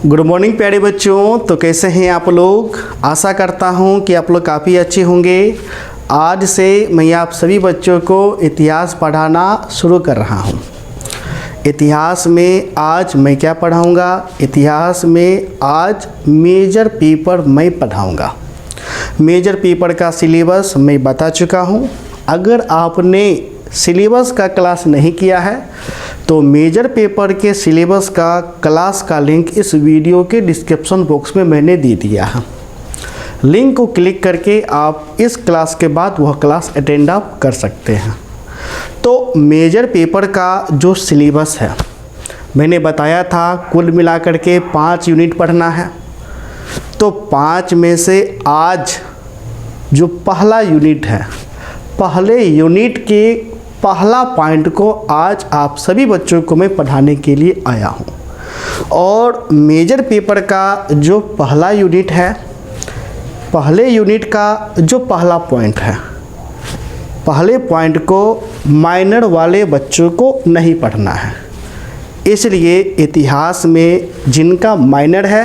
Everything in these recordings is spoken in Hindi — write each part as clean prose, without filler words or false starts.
गुड मॉर्निंग प्यारे बच्चों। तो कैसे हैं आप लोग? आशा करता हूं कि आप लोग काफ़ी अच्छे होंगे। आज से मैं आप सभी बच्चों को इतिहास पढ़ाना शुरू कर रहा हूं। इतिहास में आज मैं क्या पढ़ाऊंगा? इतिहास में आज मेजर पेपर मैं पढ़ाऊंगा। मेजर पेपर का सिलेबस मैं बता चुका हूं। अगर आपने सिलेबस का क्लास नहीं किया है तो मेजर पेपर के सिलेबस का क्लास का लिंक इस वीडियो के डिस्क्रिप्शन बॉक्स में मैंने दे दिया है। लिंक को क्लिक करके आप इस क्लास के बाद वह क्लास अटेंड आप कर सकते हैं। तो मेजर पेपर का जो सिलेबस है मैंने बताया था कुल मिलाकर के 5 यूनिट पढ़ना है। तो 5 में से आज जो पहला यूनिट है, पहले यूनिट के पहला पॉइंट को आज आप सभी बच्चों को मैं पढ़ाने के लिए आया हूँ। और मेजर पेपर का जो पहला यूनिट है, पहले यूनिट का जो पहला पॉइंट है, पहले पॉइंट को माइनर वाले बच्चों को नहीं पढ़ना है। इसलिए इतिहास में जिनका माइनर है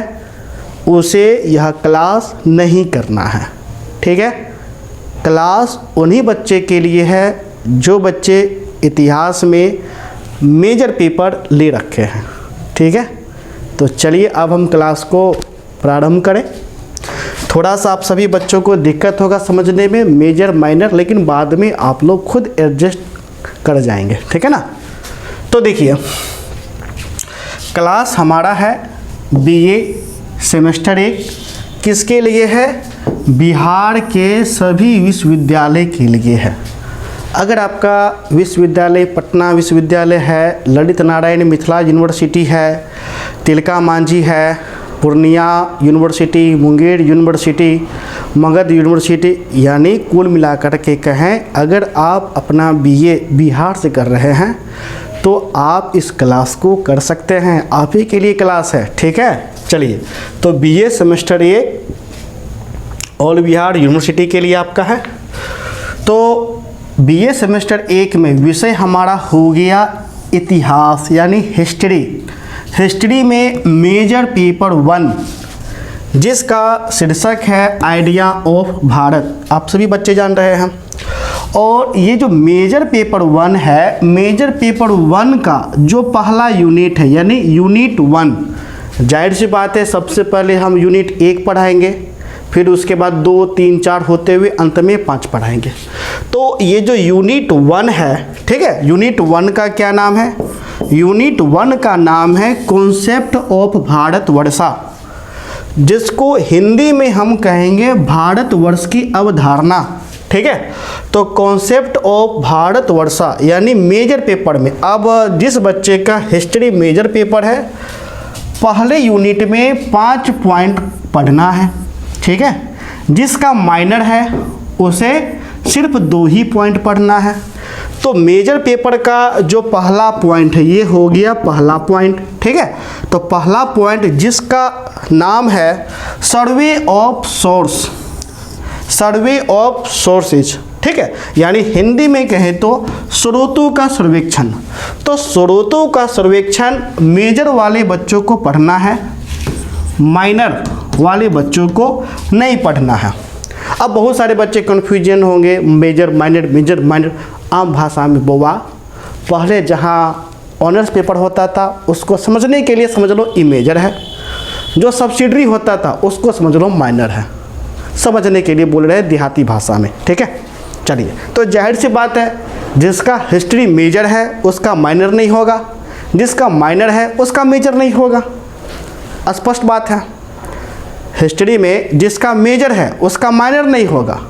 उसे यह क्लास नहीं करना है। ठीक है, क्लास उन्हीं बच्चे के लिए है जो बच्चे इतिहास में मेजर पेपर ले रखे हैं। ठीक है, तो चलिए अब हम क्लास को प्रारंभ करें। थोड़ा सा आप सभी बच्चों को दिक्कत होगा समझने में मेजर माइनर, लेकिन बाद में आप लोग खुद एडजस्ट कर जाएंगे। ठीक है ना? तो देखिए, क्लास हमारा है बीए सेमेस्टर 1। किसके लिए है? बिहार के सभी विश्वविद्यालय के लिए है। अगर आपका विश्वविद्यालय पटना विश्वविद्यालय है, ललित नारायण मिथिला यूनिवर्सिटी है, तिलका मांझी है, Purnia university, Munger university, Magadh university, यानी कुल मिलाकर के कहें अगर आप अपना बीए बिहार से कर रहे हैं तो आप इस क्लास को कर सकते हैं। आप ही के लिए क्लास है। ठीक है, चलिए। तो BA semester 1 all Bihar university के लिए आपका है। तो बीए सेमेस्टर 1 में विषय हमारा हो गया इतिहास यानी हिस्ट्री। हिस्ट्री में मेजर पेपर 1 जिसका शीर्षक है आइडिया ऑफ भारत, आप सभी बच्चे जान रहे हैं। और ये जो मेजर पेपर 1 है, मेजर पेपर 1 का जो पहला यूनिट है यानी यूनिट 1, जाहिर सी बात है सबसे पहले हम यूनिट 1 पढ़ाएंगे, फिर उसके बाद 2, 3, 4 होते हुए अंत में 5 पढ़ाएंगे। तो ये जो यूनिट 1 है, ठीक है, यूनिट 1 का क्या नाम है? यूनिट 1 का नाम है कॉन्सेप्ट ऑफ भारतवर्षा, जिसको हिंदी में हम कहेंगे भारतवर्ष की अवधारणा। ठीक है, तो कॉन्सेप्ट ऑफ भारतवर्षा यानी मेजर पेपर में अब जिस बच्चे का हिस्ट्री मेजर पेपर है, पहले यूनिट में 5 पॉइंट पढ़ना है। ठीक है, जिसका माइनर है उसे सिर्फ 2 ही पॉइंट पढ़ना है। तो मेजर पेपर का जो पहला पॉइंट है ये हो गया पहला पॉइंट। ठीक है, तो पहला पॉइंट जिसका नाम है survey of source, survey of sources. ठीक है, यानी हिंदी में कहें तो स्रोतों का सर्वेक्षण। तो स्रोतों का सर्वेक्षण मेजर वाले बच्चों को पढ़ना है, माइनर वाले बच्चों को नहीं पढ़ना है। अब बहुत सारे बच्चे कन्फ्यूजन होंगे, मेजर माइनर मेजर माइनर। आम भाषा में बोवा, पहले जहाँ ऑनर्स पेपर होता था उसको समझने के लिए समझ लो ये मेजर है, जो सब्सिडरी होता था उसको समझ लो माइनर है। समझने के लिए बोल रहे हैं देहाती भाषा में। ठीक है, चलिए। तो जाहिर सी बात है जिसका हिस्ट्री मेजर है उसका माइनर नहीं होगा, जिसका माइनर है उसका मेजर नहीं होगा। स्पष्ट बात है। हिस्ट्री में जिसका मेजर है उसका माइनर नहीं होगा।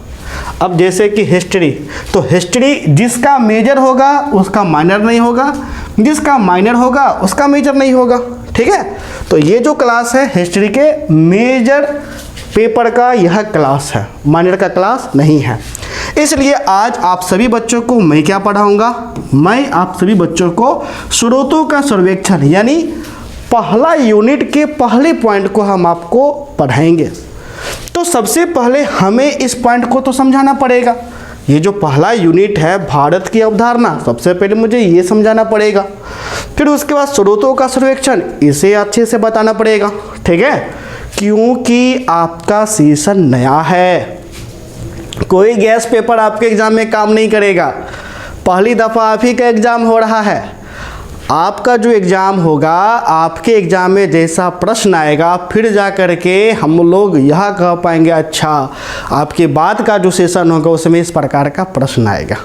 अब जैसे कि हिस्ट्री, तो हिस्ट्री जिसका मेजर होगा उसका माइनर नहीं होगा, जिसका माइनर होगा उसका मेजर नहीं होगा। ठीक है, तो ये जो क्लास है हिस्ट्री के मेजर पेपर का यह क्लास है, माइनर का क्लास नहीं है। इसलिए आज आप सभी बच्चों को मैं क्या पढ़ाऊंगा? मैं आप सभी बच्चों को स्रोतों का सर्वेक्षण यानी पहला यूनिट के पहले पॉइंट को हम आपको पढ़ाएंगे। तो सबसे पहले हमें इस पॉइंट को तो समझाना पड़ेगा। ये जो पहला यूनिट है भारत की अवधारणा, सबसे पहले मुझे ये समझाना पड़ेगा। फिर उसके बाद स्रोतों का सर्वेक्षण, इसे अच्छे से बताना पड़ेगा, ठीक है, क्योंकि आपका सेशन नया है। कोई गैस पेपर आपके एग्जाम में काम नहीं करेगा, पहली दफ़ा आप ही का एग्ज़ाम हो रहा है। आपका जो एग्ज़ाम होगा, आपके एग्ज़ाम में जैसा प्रश्न आएगा, फिर जा कर के हम लोग यह कह पाएंगे अच्छा आपके बाद का जो सेशन होगा उसमें इस प्रकार का प्रश्न आएगा।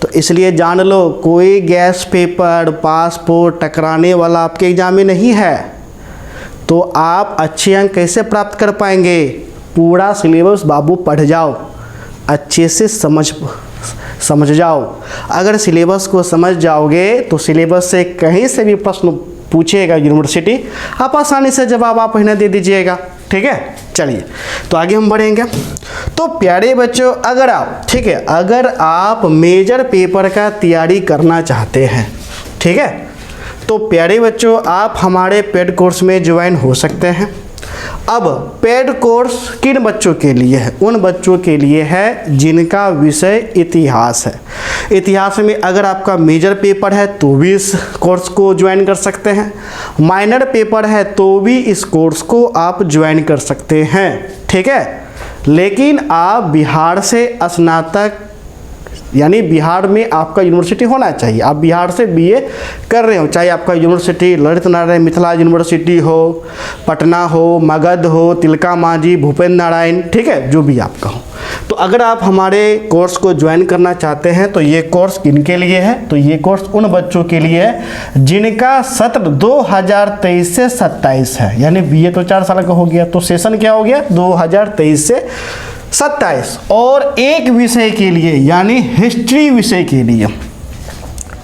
तो इसलिए जान लो, कोई गैस पेपर पासपोर्ट टकराने वाला आपके एग्ज़ाम में नहीं है। तो आप अच्छे अंक कैसे प्राप्त कर पाएंगे? पूरा सिलेबस बाबू पढ़ जाओ, अच्छे से समझ जाओ। अगर सिलेबस को समझ जाओगे तो सिलेबस से कहीं से भी प्रश्न पूछेगा यूनिवर्सिटी, आप आसानी से जवाब आप इन्हें दे दीजिएगा, ठीक है। चलिए तो आगे हम बढ़ेंगे। तो प्यारे बच्चों, अगर आप, ठीक है, अगर आप मेजर पेपर का तैयारी करना चाहते हैं, ठीक है, तो प्यारे बच्चों आप हमारे पेड कोर्स में ज्वाइन हो सकते हैं। अब पेड कोर्स किन बच्चों के लिए है? उन बच्चों के लिए है जिनका विषय इतिहास है। इतिहास में अगर आपका मेजर पेपर है तो भी इस कोर्स को ज्वाइन कर सकते हैं, माइनर पेपर है तो भी इस कोर्स को आप ज्वाइन कर सकते हैं, ठीक है। लेकिन आप बिहार से स्नातक, यानी बिहार में आपका यूनिवर्सिटी होना चाहिए। आप बिहार से बीए कर रहे हो, चाहे आपका यूनिवर्सिटी ललित नारायण मिथिला यूनिवर्सिटी हो, पटना हो, मगध हो, तिलका मांझी, भूपेंद्र नारायण, ठीक है, जो भी आपका हो। तो अगर आप हमारे कोर्स को ज्वाइन करना चाहते हैं तो ये कोर्स किनके लिए है? तो ये कोर्स उन बच्चों के लिए है जिनका सत्र 2023 से 27 है, यानी बीए तो 4 साल का हो गया, तो सेशन क्या हो गया 2023 से 27, और एक विषय के लिए यानी हिस्ट्री विषय के लिए,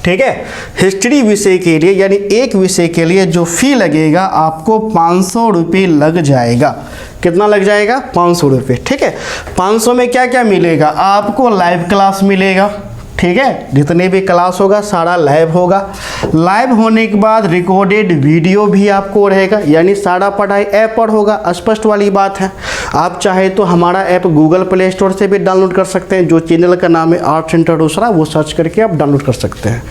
ठीक है, हिस्ट्री विषय के लिए यानी एक विषय के लिए जो फी लगेगा आपको 500 रुपये लग जाएगा। कितना लग जाएगा? 500 रुपये, ठीक है। 500 में क्या क्या मिलेगा? आपको लाइव क्लास मिलेगा, ठीक है, जितने भी क्लास होगा सारा लाइव होगा। लाइव होने के बाद रिकॉर्डेड वीडियो भी आपको रहेगा, यानी सारा पढ़ाई ऐप पर होगा। स्पष्ट वाली बात है। आप चाहे तो हमारा ऐप गूगल प्ले स्टोर से भी डाउनलोड कर सकते हैं, जो चैनल का नाम है आर्ट सेंटर रोसड़ा, वो सर्च करके आप डाउनलोड कर सकते हैं।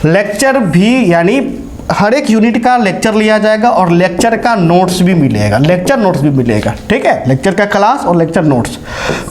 लेक्चर भी, यानी हर एक यूनिट का लेक्चर लिया जाएगा और लेक्चर का नोट्स भी मिलेगा, लेक्चर नोट्स भी मिलेगा, ठीक है, लेक्चर का क्लास और लेक्चर नोट्स।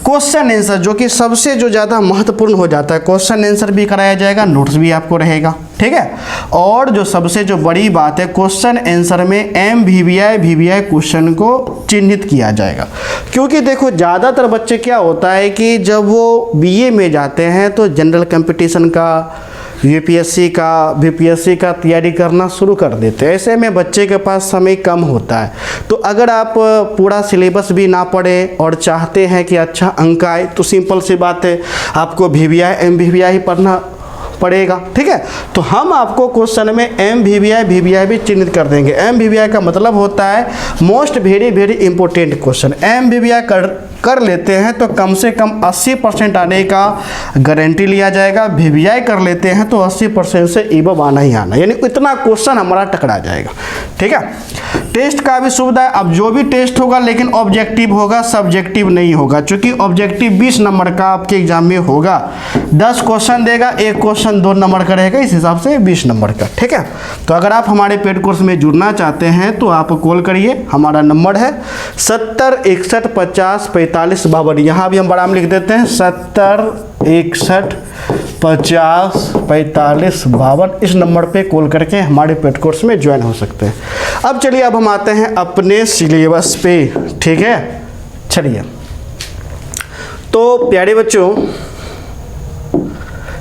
क्वेश्चन आंसर, जो कि सबसे जो ज़्यादा महत्वपूर्ण हो जाता है, क्वेश्चन आंसर भी कराया जाएगा, नोट्स भी आपको रहेगा, ठीक है। और जो सबसे जो बड़ी बात है, क्वेश्चन आंसर में MVBI VBI क्वेश्चन को चिन्हित किया जाएगा। क्योंकि देखो ज़्यादातर बच्चे क्या होता है कि जब वो BA में जाते हैं तो जनरल कंपटीशन का, UPSC का, BPSC का तैयारी करना शुरू कर देते हैं। ऐसे में बच्चे के पास समय कम होता है। तो अगर आप पूरा सिलेबस भी ना पढ़ें और चाहते हैं कि अच्छा अंक आए, तो सिंपल सी बात है, आपको VBI MVBI ही पढ़ना पड़ेगा, ठीक है। तो हम आपको क्वेश्चन में MVBI VBI भी चिन्हित कर देंगे। MVBI का मतलब होता है most very important question. MVBI कर लेते हैं तो कम से कम 80% आने का गारंटी लिया जाएगा। VBI कर लेते हैं तो 80% से एबव आना ही आना, यानी इतना क्वेश्चन हमारा टकरा जाएगा, ठीक है। टेस्ट का भी सुविधा है। अब जो भी टेस्ट होगा लेकिन ऑब्जेक्टिव होगा, सब्जेक्टिव नहीं होगा, क्योंकि ऑब्जेक्टिव 20 नंबर का आपके एग्जाम में होगा। 10 क्वेश्चन देगा, एक क्वेश्चन 2 नंबर का रहेगा, इस हिसाब से 20 नंबर का, ठीक है। तो अगर आप हमारे पेड कोर्स में जुड़ना चाहते हैं तो आप कॉल करिए, हमारा नंबर है 70 61 50 45 52। यहाँ भी हम बड़ा लिख देते हैं 70 61 50 45 52। इस नंबर पे कॉल करके हमारे पेड कोर्स में ज्वाइन हो सकते हैं। अब चलिए, अब हम आते हैं अपने सिलेबस पे, ठीक है। चलिए, तो प्यारे बच्चों,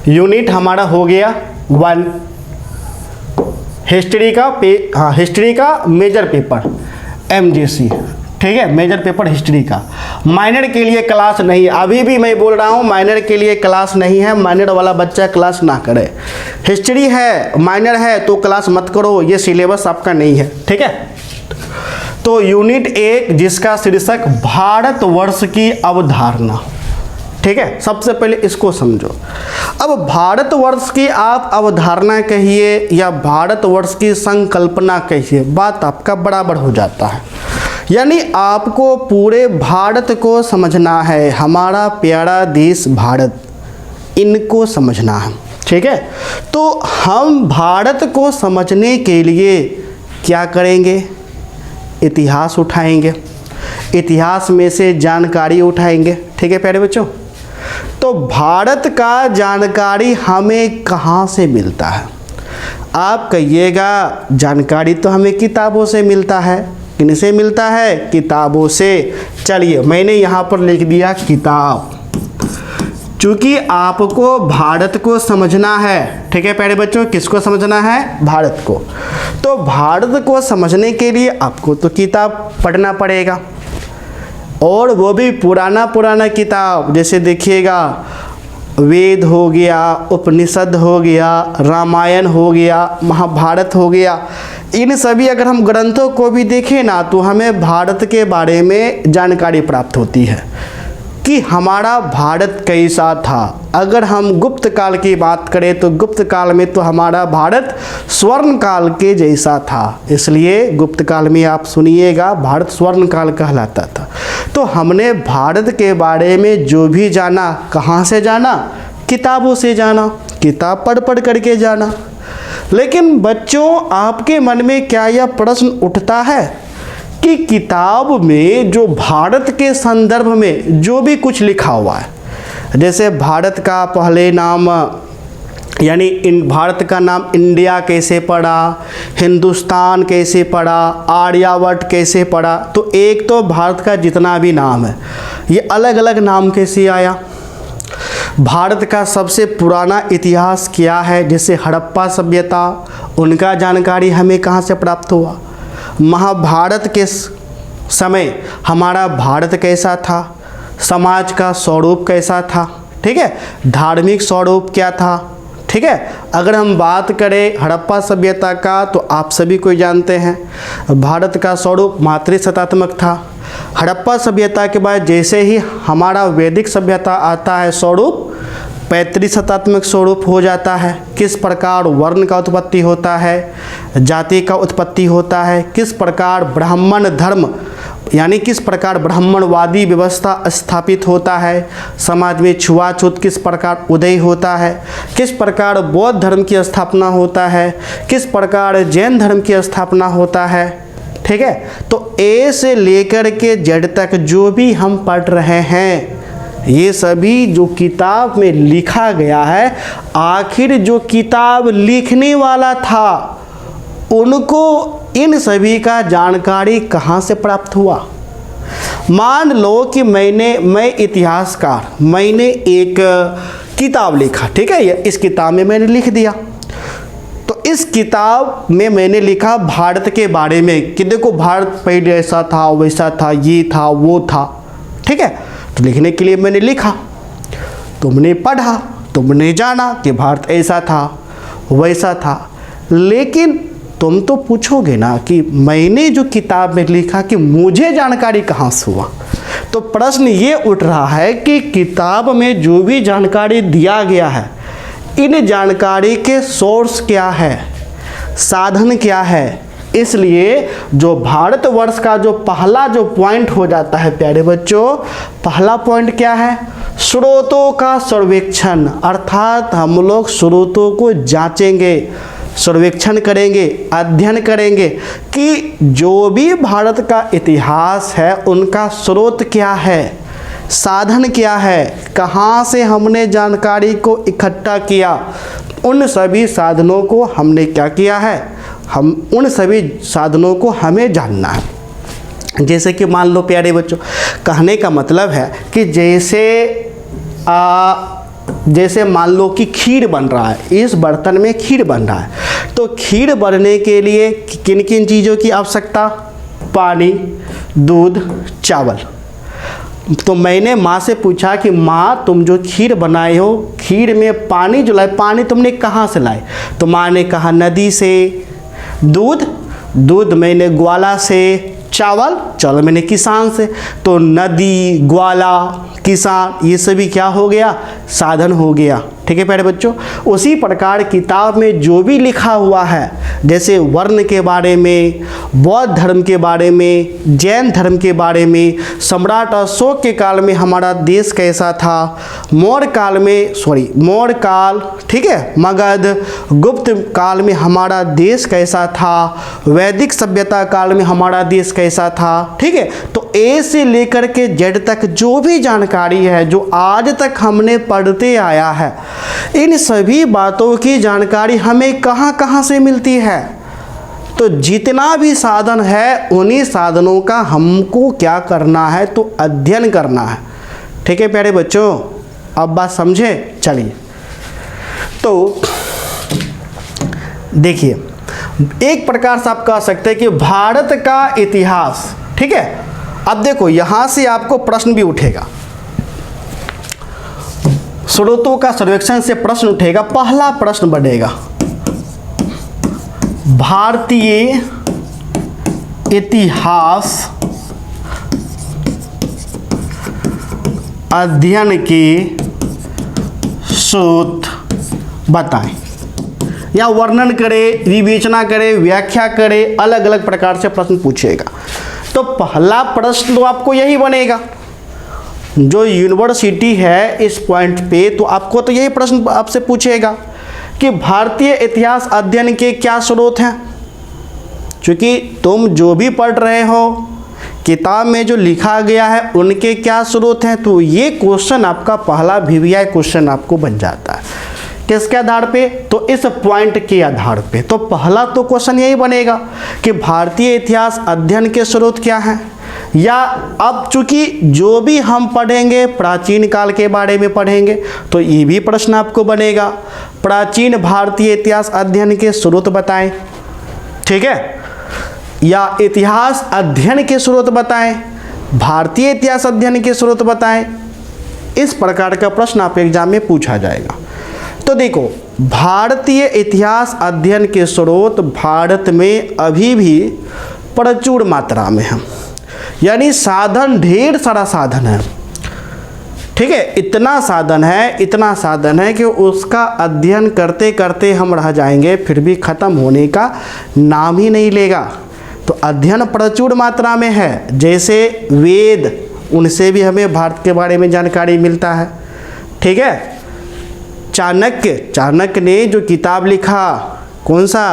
यूनिट हमारा हो गया 1, हिस्ट्री का हिस्ट्री का मेजर पेपर MGC, ठीक है, मेजर पेपर हिस्ट्री का। माइनर के लिए क्लास नहीं है, अभी भी मैं बोल रहा हूँ माइनर के लिए क्लास नहीं है। माइनर वाला बच्चा क्लास ना करे। हिस्ट्री है, माइनर है तो क्लास मत करो, ये सिलेबस आपका नहीं है, ठीक है। तो यूनिट 1 जिसका शीर्षक भारतवर्ष की अवधारणा, ठीक है, सबसे पहले इसको समझो। अब भारतवर्ष की आप अवधारणा कहिए या भारतवर्ष की संकल्पना कहिए, बात आपका बराबर हो जाता है। यानी आपको पूरे भारत को समझना है, हमारा प्यारा देश भारत, इनको समझना है, ठीक है। तो हम भारत को समझने के लिए क्या करेंगे? इतिहास उठाएंगे, इतिहास में से जानकारी उठाएंगे। ठीक है प्यारे बच्चों। तो भारत का जानकारी हमें कहाँ से मिलता है? आप कहिएगा जानकारी तो हमें किताबों से मिलता है। किनसे मिलता है? किताबों से। चलिए मैंने यहाँ पर लिख दिया किताब, चूँकि आपको भारत को समझना है। ठीक है प्यारे बच्चों, किसको समझना है? भारत को। तो भारत को समझने के लिए आपको तो किताब पढ़ना पड़ेगा, और वो भी पुराना किताब। जैसे देखिएगा, वेद हो गया, उपनिषद हो गया, रामायण हो गया, महाभारत हो गया। इन सभी अगर हम ग्रंथों को भी देखें ना, तो हमें भारत के बारे में जानकारी प्राप्त होती है कि हमारा भारत कैसा था। अगर हम गुप्त काल की बात करें तो गुप्त काल में तो हमारा भारत स्वर्ण काल के जैसा था, इसलिए गुप्त काल में आप सुनिएगा भारत स्वर्ण काल कहलाता था। तो हमने भारत के बारे में जो भी जाना, कहाँ से जाना? किताबों से जाना, किताब पढ़ करके जाना। लेकिन बच्चों, आपके मन में क्या यह प्रश्न उठता है कि किताब में जो भारत के संदर्भ में जो भी कुछ लिखा हुआ है, जैसे भारत का पहले नाम यानी भारत का नाम इंडिया कैसे पड़ा, हिंदुस्तान कैसे पड़ा, आर्यावर्त कैसे पड़ा, तो एक तो भारत का जितना भी नाम है ये अलग अलग नाम कैसे आया। भारत का सबसे पुराना इतिहास क्या है, जैसे हड़प्पा सभ्यता, उनका जानकारी हमें कहाँ से प्राप्त हुआ। महाभारत के समय हमारा भारत कैसा था, समाज का स्वरूप कैसा था, ठीक है, धार्मिक स्वरूप क्या था। ठीक है, अगर हम बात करें हड़प्पा सभ्यता का, तो आप सभी को जानते हैं भारत का स्वरूप मातृसत्तात्मक था। हड़प्पा सभ्यता के बाद जैसे ही हमारा वैदिक सभ्यता आता है, स्वरूप पैतृसत्तात्मक स्वरूप हो जाता है। किस प्रकार वर्ण का उत्पत्ति होता है, जाति का उत्पत्ति होता है, किस प्रकार ब्राह्मण धर्म यानी किस प्रकार ब्राह्मणवादी व्यवस्था स्थापित होता है, समाज में छुआछूत किस प्रकार उदय होता है, किस प्रकार बौद्ध धर्म की स्थापना होता है, किस प्रकार जैन धर्म की स्थापना होता है। ठीक है, तो ए से लेकर के जेड तक जो भी हम पढ़ रहे हैं, ये सभी जो किताब में लिखा गया है, आखिर जो किताब लिखने वाला था उनको इन सभी का जानकारी कहाँ से प्राप्त हुआ। मान लो कि मैं इतिहासकार, मैंने एक किताब लिखा, ठीक है, इस किताब में मैंने लिख दिया। तो इस किताब में मैंने लिखा भारत के बारे में कि देखो भारत पहले ऐसा था, वैसा था, ये था, वो था। ठीक है, तो लिखने के लिए मैंने लिखा, तुमने पढ़ा, तुमने जाना कि भारत ऐसा था, वैसा था। लेकिन तुम तो पूछोगे ना कि मैंने जो किताब में लिखा कि मुझे जानकारी कहाँ से हुआ। तो प्रश्न ये उठ रहा है कि किताब में जो भी जानकारी दिया गया है, इन जानकारी के सोर्स क्या है, साधन क्या है। इसलिए जो भारतवर्ष का जो पहला जो पॉइंट हो जाता है प्यारे बच्चों, पहला पॉइंट क्या है? स्रोतों का सर्वेक्षण। अर्थात हम लोग स्रोतों को जांचेंगे, सर्वेक्षण करेंगे, अध्ययन करेंगे कि जो भी भारत का इतिहास है उनका स्रोत क्या है, साधन क्या है, कहाँ से हमने जानकारी को इकट्ठा किया। उन सभी साधनों को हमने क्या किया है, हम उन सभी साधनों को हमें जानना है। जैसे कि मान लो प्यारे बच्चों, कहने का मतलब है कि जैसे मान लो कि खीर बन रहा है, इस बर्तन में खीर बन रहा है, तो खीर बनने के लिए किन किन चीज़ों की आवश्यकता? पानी, दूध, चावल। तो मैंने माँ से पूछा कि माँ तुम जो खीर बनाए हो, खीर में पानी जो लाए, पानी तुमने कहाँ से लाए? तो माँ ने कहा नदी से। दूध मैंने ग्वाला से। चावल मैंने किसान से। तो नदी, ग्वाला, किसान, ये सभी क्या हो गया? साधन हो गया। ठीक है प्यारे बच्चों। उसी प्रकार किताब में जो भी लिखा हुआ है, जैसे वर्ण के बारे में, बौद्ध धर्म के बारे में, जैन धर्म के बारे में, सम्राट अशोक के काल में हमारा देश कैसा था, मौर्य काल, ठीक है, मगध, गुप्त काल में हमारा देश कैसा था, वैदिक सभ्यता काल में हमारा देश कैसा था, ठीक है। तो ए से लेकर के जेड तक जो भी जानकारी है जो आज तक हमने पढ़ते आया है, इन सभी बातों की जानकारी हमें कहाँ कहाँ से मिलती है। तो जितना भी साधन है उन्हीं साधनों का हमको क्या करना है, तो अध्ययन करना है। ठीक है प्यारे बच्चों, अब बात समझे। चलिए तो देखिए, एक प्रकार से आप कह सकते हैं कि भारत का इतिहास, ठीक है। अब देखो यहाँ से आपको प्रश्न भी उठेगा, स्रोतों का सर्वेक्षण से प्रश्न उठेगा। पहला प्रश्न बनेगा, भारतीय इतिहास अध्ययन के स्रोत बताएं, या वर्णन करें, विवेचना करें, व्याख्या करें, अलग अलग प्रकार से प्रश्न पूछेगा। तो पहला प्रश्न तो आपको यही बनेगा, जो यूनिवर्सिटी है इस पॉइंट पे, तो आपको तो यही प्रश्न आपसे पूछेगा कि भारतीय इतिहास अध्ययन के क्या स्रोत हैं। क्योंकि तुम जो भी पढ़ रहे हो, किताब में जो लिखा गया है उनके क्या स्रोत हैं, तो ये क्वेश्चन आपका पहला VVI क्वेश्चन आपको बन जाता है। किसके आधार पे, तो इस पॉइंट के आधार पे। तो पहला तो क्वेश्चन यही बनेगा कि भारतीय इतिहास अध्ययन के स्रोत क्या हैं। या अब चूंकि जो भी हम पढ़ेंगे प्राचीन काल के बारे में पढ़ेंगे, तो ये भी प्रश्न आपको बनेगा, प्राचीन भारतीय इतिहास अध्ययन के स्रोत बताएं, ठीक है, या इतिहास अध्ययन के स्रोत बताएं, भारतीय इतिहास अध्ययन के स्रोत बताएं। इस प्रकार का प्रश्न आप एग्जाम में पूछा जाएगा। तो देखो, भारतीय इतिहास अध्ययन के स्रोत भारत में अभी भी प्रचुर मात्रा में है, यानी साधन, ढेर सारा साधन है, ठीक है। इतना साधन है कि उसका अध्ययन करते करते हम रह जाएंगे, फिर भी ख़त्म होने का नाम ही नहीं लेगा। तो अध्ययन प्रचुर मात्रा में है। जैसे वेद, उनसे भी हमें भारत के बारे में जानकारी मिलता है, ठीक है। चाणक्य ने जो किताब लिखा, कौन सा,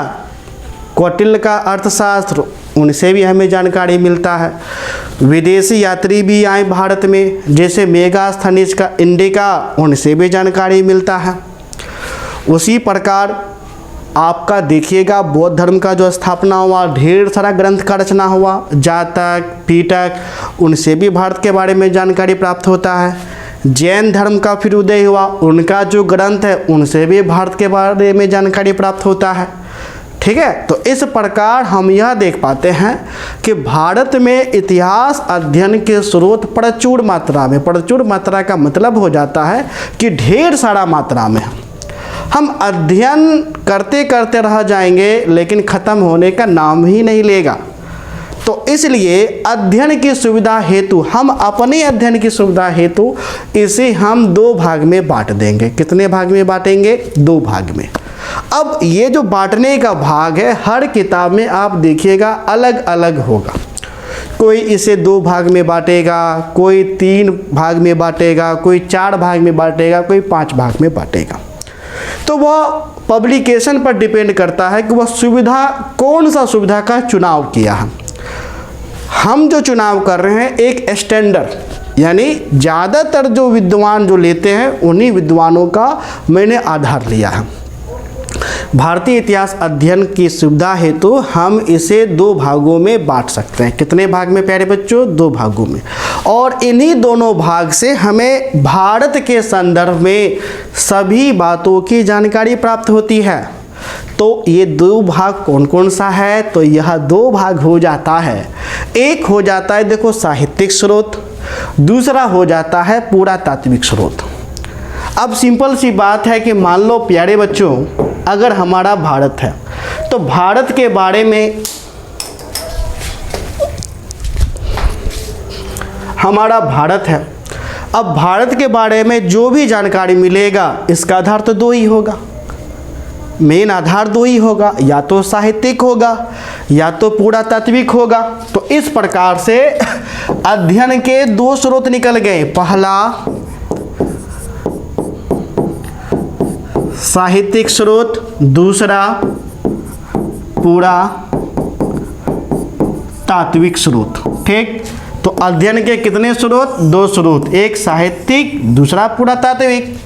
कौटिल्य का अर्थशास्त्र, उनसे भी हमें जानकारी मिलता है। विदेशी यात्री भी आए भारत में, जैसे मेगास्थनीज का इंडिका, उनसे भी जानकारी मिलता है। उसी प्रकार आपका देखिएगा, बौद्ध धर्म का जो स्थापना हुआ, ढेर सारा ग्रंथ का रचना हुआ, जातक, पीटक, उनसे भी भारत के बारे में जानकारी प्राप्त होता है। जैन धर्म का फिर उदय हुआ, उनका जो ग्रंथ है उनसे भी भारत के बारे में जानकारी प्राप्त होता है, ठीक है। तो इस प्रकार हम यह देख पाते हैं कि भारत में इतिहास अध्ययन के स्रोत प्रचुर मात्रा में, प्रचुर मात्रा का मतलब हो जाता है कि ढेर सारा मात्रा में हम अध्ययन करते करते रह जाएंगे, लेकिन ख़त्म होने का नाम ही नहीं लेगा। तो इसलिए अध्ययन की सुविधा हेतु, हम अपने अध्ययन की सुविधा हेतु इसे हम 2 भाग में बांट देंगे। कितने भाग में बांटेंगे? 2 भाग में। अब ये जो बांटने का भाग है, हर किताब में आप देखिएगा अलग अलग होगा। कोई इसे 2 भाग में बांटेगा, कोई 3 भाग में बांटेगा, कोई 4 भाग में बांटेगा, कोई 5 भाग में बांटेगा। तो वह पब्लिकेशन पर डिपेंड करता है कि वह सुविधा, कौन सा सुविधा का चुनाव किया है। हम जो चुनाव कर रहे हैं एक स्टैंडर्ड, यानी ज़्यादातर जो विद्वान जो लेते हैं उन्हीं विद्वानों का मैंने आधार लिया है। भारतीय इतिहास अध्ययन की सुविधा हेतु हम इसे 2 भागों में बांट सकते हैं। कितने भाग में प्यारे बच्चों? 2 भागों में। और इन्हीं दोनों भाग से हमें भारत के संदर्भ में सभी बातों की जानकारी प्राप्त होती है। तो ये 2 भाग कौन कौन सा है? तो यह 2 भाग हो जाता है। एक हो जाता है देखो साहित्यिक स्रोत, दूसरा हो जाता है पुरातात्विक स्रोत। अब सिंपल सी बात है कि मान लो प्यारे बच्चों, अगर हमारा भारत है तो भारत के बारे में, हमारा भारत है, अब भारत के बारे में जो भी जानकारी मिलेगा इसका आधार तो दो ही होगा, मेन आधार दो ही होगा, या तो साहित्यिक होगा या तो पुरातात्विक होगा। तो इस प्रकार से अध्ययन के दो स्रोत निकल गए, पहला साहित्यिक स्रोत, दूसरा पुरातात्विक स्रोत। ठीक, तो अध्ययन के कितने स्रोत? दो स्रोत, एक साहित्यिक दूसरा पुरातात्विक।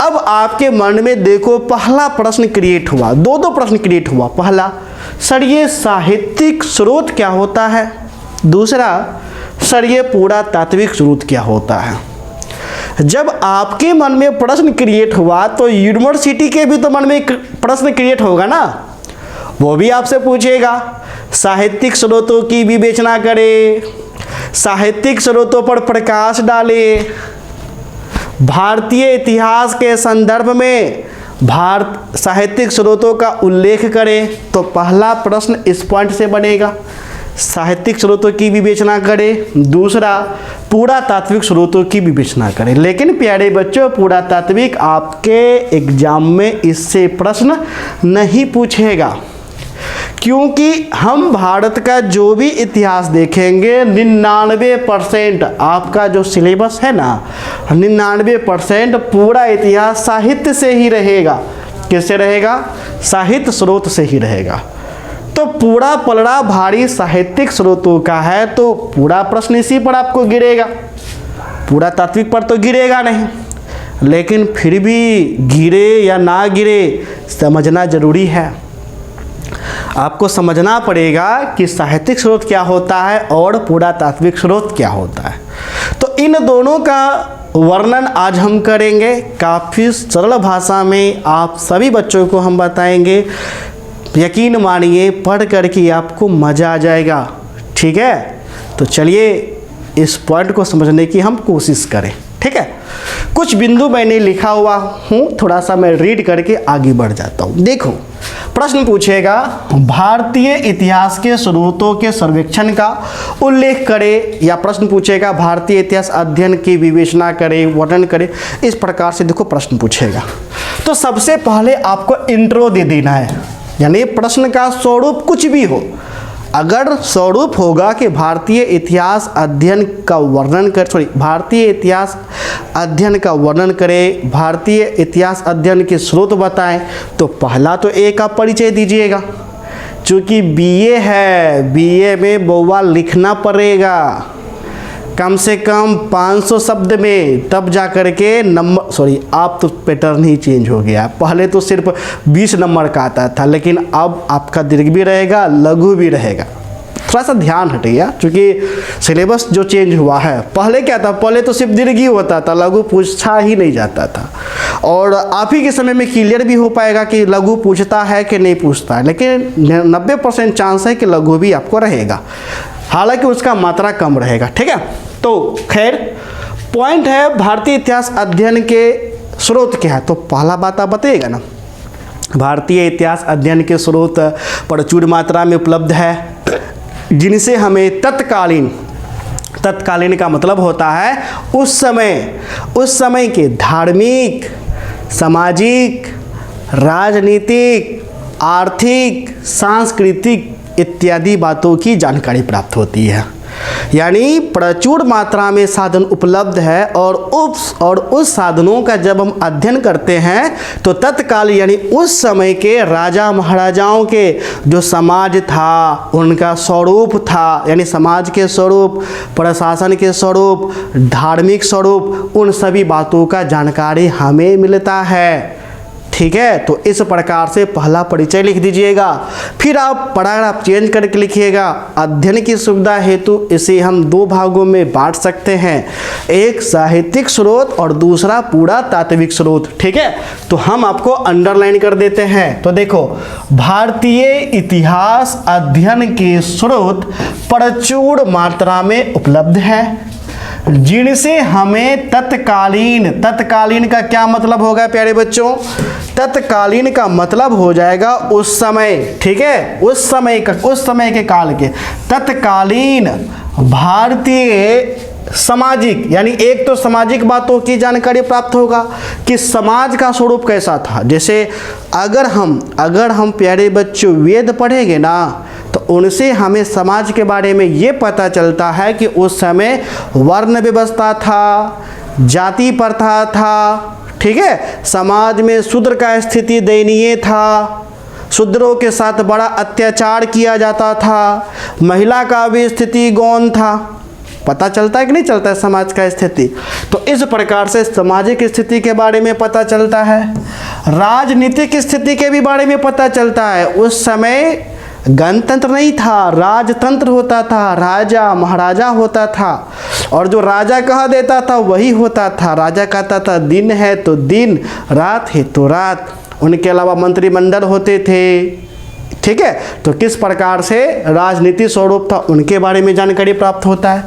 अब आपके मन में देखो पहला प्रश्न क्रिएट हुआ, दो प्रश्न क्रिएट हुआ। पहला, सर ये साहित्यिक स्रोत क्या होता है? दूसरा, सर ये पुरातात्विक स्रोत क्या होता है? जब आपके मन में प्रश्न क्रिएट हुआ तो यूनिवर्सिटी के भी तो मन में प्रश्न क्रिएट होगा ना, वो भी आपसे पूछेगा साहित्यिक स्रोतों की विवेचना करें, साहित्यिक स्रोतों पर प्रकाश डालें, भारतीय इतिहास के संदर्भ में भारत साहित्यिक स्रोतों का उल्लेख करें। तो पहला प्रश्न इस पॉइंट से बनेगा, साहित्यिक स्रोतों की विवेचना करें, दूसरा पुरातात्विक स्रोतों की विवेचना करें। लेकिन प्यारे बच्चों, पुरातात्विक आपके एग्जाम में इससे प्रश्न नहीं पूछेगा, क्योंकि हम भारत का जो भी इतिहास देखेंगे 99% आपका जो सिलेबस है ना, 99% पूरा इतिहास साहित्य से ही रहेगा। किससे रहेगा? साहित्य स्रोत से ही रहेगा। तो पूरा पलड़ा भारी साहित्यिक स्रोतों का है, तो पूरा प्रश्न इसी पर आपको गिरेगा, पूरा तात्विक पर तो गिरेगा नहीं। लेकिन फिर भी गिरे या ना गिरे समझना जरूरी है। आपको समझना पड़ेगा कि साहित्यिक स्रोत क्या होता है और पुरातात्विक स्रोत क्या होता है। तो इन दोनों का वर्णन आज हम करेंगे, काफ़ी सरल भाषा में आप सभी बच्चों को हम बताएंगे। यकीन मानिए पढ़ करके आपको मज़ा आ जाएगा। ठीक है, तो चलिए इस पॉइंट को समझने की हम कोशिश करें। ठीक है, कुछ बिंदु मैंने लिखा हुआ हूँ, थोड़ा सा मैं रीड करके आगे बढ़ जाता हूँ। देखो, प्रश्न पूछेगा भारतीय इतिहास के स्रोतों के सर्वेक्षण का उल्लेख करें, या प्रश्न पूछेगा भारतीय इतिहास अध्ययन की विवेचना करें, वर्णन करें। इस प्रकार से देखो प्रश्न पूछेगा। तो सबसे पहले आपको इंट्रो दे देना है, यानी प्रश्न का स्वरूप कुछ भी हो, अगर स्वरूप होगा कि भारतीय इतिहास अध्ययन का वर्णन कर भारतीय इतिहास अध्ययन का वर्णन करें, भारतीय इतिहास अध्ययन के स्रोत बताएं, तो पहला तो ए का परिचय दीजिएगा। चूँकि बीए है, बीए में बउआ लिखना पड़ेगा कम से कम 500 शब्द में, तब जा कर के नंबर, आप तो पैटर्न ही चेंज हो गया। पहले तो सिर्फ 20 नंबर का आता था, लेकिन अब आपका दीर्घ भी रहेगा, लघु भी रहेगा। थोड़ा सा ध्यान हटिएगा, क्योंकि सिलेबस जो चेंज हुआ है। पहले क्या था, पहले तो सिर्फ दीर्घ ही होता था, लघु पूछा ही नहीं जाता था। और आप ही के समय में क्लियर भी हो पाएगा कि लघु पूछता है कि नहीं पूछता है, लेकिन 90% चांस है कि लघु भी आपको रहेगा, हालांकि उसका मात्रा कम रहेगा। ठीक है, तो खैर पॉइंट है भारतीय इतिहास अध्ययन के स्रोत क्या है। तो पहला बात आप बताइएगा ना, भारतीय इतिहास अध्ययन के स्रोत प्रचुर मात्रा में उपलब्ध है, जिनसे हमें तत्कालीन का मतलब होता है उस समय के धार्मिक, सामाजिक, राजनीतिक, आर्थिक, सांस्कृतिक इत्यादि बातों की जानकारी प्राप्त होती है। यानी प्रचुर मात्रा में साधन उपलब्ध है, और उस साधनों का जब हम अध्ययन करते हैं तो तत्काल यानी उस समय के राजा महाराजाओं के जो समाज था, उनका स्वरूप था, यानी समाज के स्वरूप, प्रशासन के स्वरूप, धार्मिक स्वरूप, उन सभी बातों का जानकारी हमें मिलता है। ठीक है, तो इस प्रकार से पहला परिचय लिख दीजिएगा। फिर आप पैराग्राफ चेंज करके लिखिएगा। अध्ययन की सुविधा हेतु इसे हम दो भागों में बांट सकते हैं, एक साहित्यिक स्रोत और दूसरा पुरातात्विक स्रोत। ठीक है, तो हम आपको अंडरलाइन कर देते हैं। तो देखो, भारतीय इतिहास अध्ययन के स्रोत प्रचुर मात्रा में उपलब्ध है, जिनसे हमें तत्कालीन का क्या मतलब होगा प्यारे बच्चों? तत्कालीन का मतलब हो जाएगा उस समय। ठीक है, उस समय के काल के तत्कालीन भारतीय सामाजिक, यानी एक तो सामाजिक बातों की जानकारी प्राप्त होगा कि समाज का स्वरूप कैसा था। जैसे अगर हम प्यारे बच्चों वेद पढ़ेंगे ना, तो उनसे हमें समाज के बारे में ये पता चलता है कि उस समय वर्ण व्यवस्था था, जाति प्रथा था, ठीक है, समाज में शूद्र का स्थिति दयनीय था, शूद्रों के साथ बड़ा अत्याचार किया जाता था, महिला का भी स्थिति गौण था। पता चलता है कि नहीं चलता है समाज का स्थिति? तो इस प्रकार से सामाजिक स्थिति के बारे में पता चलता है, राजनीतिक स्थिति के भी बारे में पता चलता है। उस समय गणतंत्र नहीं था, राजतंत्र होता था, राजा महाराजा होता था, और जो राजा कह देता था वही होता था। राजा कहता था दिन है तो दिन, रात है तो रात। उनके अलावा मंत्रिमंडल होते थे, ठीक है। तो किस प्रकार से राजनीति स्वरूप था उनके बारे में जानकारी प्राप्त होता है।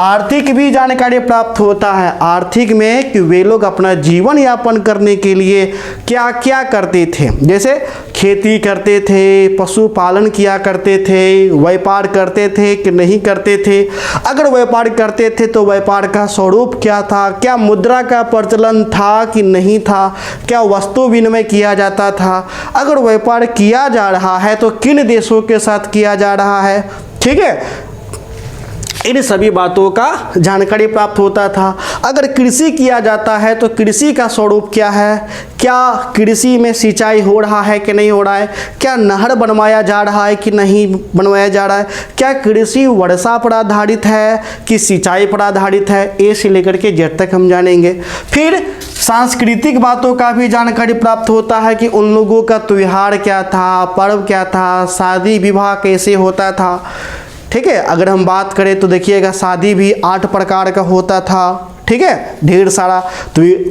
आर्थिक भी जानकारी प्राप्त होता है, आर्थिक में कि वे लोग अपना जीवन यापन करने के लिए क्या क्या करते थे। जैसे खेती करते थे, पशुपालन किया करते थे, व्यापार करते थे कि नहीं करते थे। अगर व्यापार करते थे तो व्यापार का स्वरूप क्या था, क्या मुद्रा का प्रचलन था कि नहीं था, क्या वस्तु विनिमय किया जाता था। अगर व्यापार किया जा रहा है तो किन देशों के साथ किया जा रहा है, ठीक है। इन सभी बातों का जानकारी प्राप्त होता था। अगर कृषि किया जाता है तो कृषि का स्वरूप क्या है, क्या कृषि में सिंचाई हो रहा है कि नहीं हो रहा है, क्या नहर बनवाया जा रहा है कि नहीं बनवाया जा रहा है, क्या कृषि वर्षा पर आधारित है कि सिंचाई पर आधारित है, ए से लेकर के जेड तक हम जानेंगे। फिर सांस्कृतिक बातों का भी जानकारी प्राप्त होता है कि उन लोगों का त्यौहार क्या था, पर्व क्या था, शादी विवाह कैसे होता था, ठीक है। अगर हम बात करें तो देखिएगा शादी भी 8 प्रकार का होता था, ठीक है, ढेर सारा।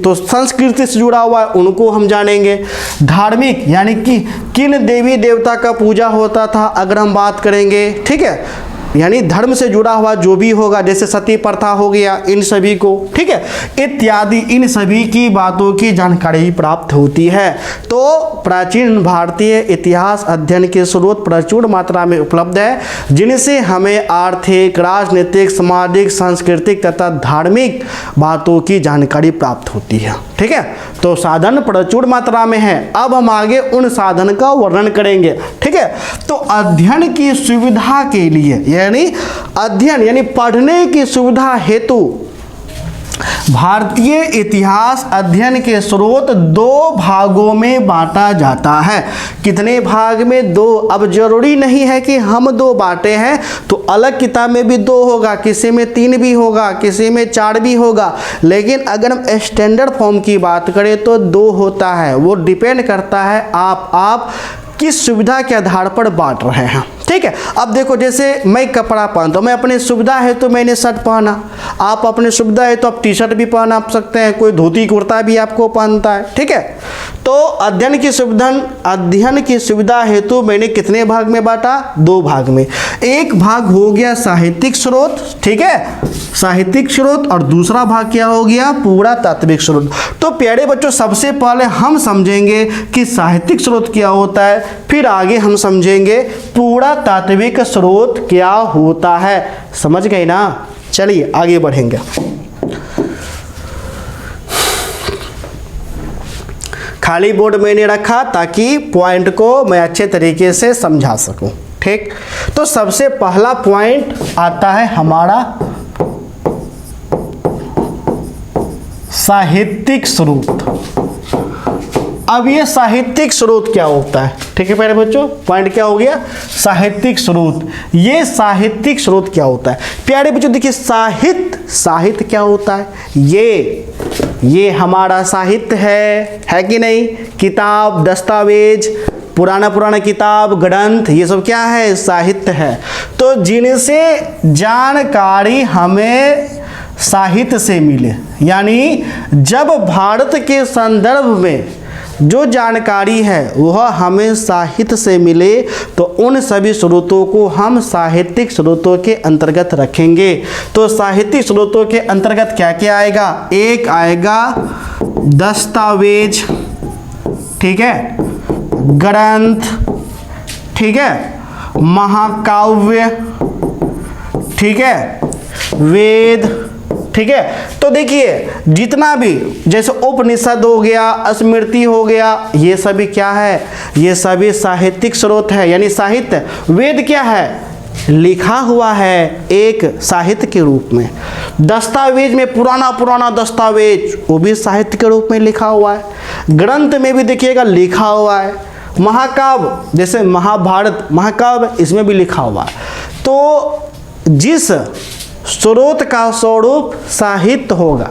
तो संस्कृति से जुड़ा हुआ है, उनको हम जानेंगे। धार्मिक यानी कि किन देवी देवता का पूजा होता था अगर हम बात करेंगे, ठीक है, यानी धर्म से जुड़ा हुआ जो भी होगा, जैसे सती प्रथा हो गया, इन सभी को, ठीक है, इत्यादि इन सभी की बातों की जानकारी प्राप्त होती है। तो प्राचीन भारतीय इतिहास अध्ययन के स्रोत प्रचुर मात्रा में उपलब्ध है, जिनसे हमें आर्थिक, राजनीतिक, सामाजिक, सांस्कृतिक तथा धार्मिक बातों की जानकारी प्राप्त होती है, ठीक है। तो साधन प्रचुर मात्रा में है। अब हम आगे उन साधन का वर्णन करेंगे, ठीक है। तो अध्ययन की सुविधा के लिए, यानी अध्ययन यानी पढ़ने की सुविधा हेतु भारतीय इतिहास अध्ययन के स्रोत 2 भागों में बांटा जाता है। कितने भाग में? 2। अब जरूरी नहीं है कि हम 2 बांटे हैं तो अलग किताब में भी 2 होगा, किसी में 3 भी होगा, किसी में 4 भी होगा, लेकिन अगर हम स्टैंडर्ड फॉर्म की बात करें तो 2 होता है। वो डिपेंड करता है आप किस सुविधा के आधार पर बांट रहे हैं, ठीक है। अब देखो, जैसे मैं कपड़ा पहनता हूँ, मैं अपनी सुविधा है तो मैंने शर्ट पहना, आप अपनी सुविधा है तो आप टी शर्ट भी पहना सकते हैं, कोई धोती कुर्ता भी आपको पहनता है, ठीक है। तो अध्ययन की सुविधा हेतु मैंने कितने भाग में बांटा? 2 भाग में। एक भाग हो गया साहित्यिक स्रोत, ठीक है, साहित्यिक स्रोत, और दूसरा भाग क्या हो गया? पूरा तात्विक स्रोत। तो प्यारे बच्चों, सबसे पहले हम समझेंगे कि साहित्यिक स्रोत क्या होता है, फिर आगे हम समझेंगे पूरा तात्विक स्रोत क्या होता है। समझ गए ना? चलिए आगे बढ़ेंगे। खाली बोर्ड मैंने रखा ताकि पॉइंट को मैं अच्छे तरीके से समझा सकूं, ठीक। तो सबसे पहला पॉइंट आता है हमारा साहित्यिक स्रोत। अब ये साहित्यिक स्रोत क्या होता है, ठीक है प्यारे बच्चों, पॉइंट क्या हो गया? साहित्यिक स्रोत। ये साहित्यिक स्रोत क्या होता है प्यारे बच्चों? देखिए, साहित्य क्या होता है? ये हमारा साहित्य है कि नहीं? किताब, दस्तावेज, पुराना किताब, ग्रंथ, ये सब क्या है? साहित्य है। तो जिनसे जानकारी हमें साहित्य से मिले, यानी जब भारत के संदर्भ में जो जानकारी है वह हमें साहित्य से मिले, तो उन सभी स्रोतों को हम साहित्यिक स्रोतों के अंतर्गत रखेंगे। तो साहित्यिक स्रोतों के अंतर्गत क्या क्या आएगा? एक आएगा दस्तावेज, ठीक है, ग्रंथ, ठीक है, महाकाव्य, ठीक है, वेद, ठीक है। तो देखिए जितना भी जैसे उपनिषद हो गया, स्मृति हो गया, ये सभी क्या है, ये सभी साहित्यिक स्रोत है, यानी साहित्य। वेद क्या है, लिखा हुआ है एक साहित्य के रूप में। दस्तावेज में पुराना पुराना दस्तावेज, वो भी साहित्य के रूप में लिखा हुआ है। ग्रंथ में भी देखिएगा लिखा हुआ है। महाकाव्य जैसे महाभारत, महाकाव्य, इसमें भी लिखा हुआ है। तो जिस स्रोत का स्वरूप साहित्य होगा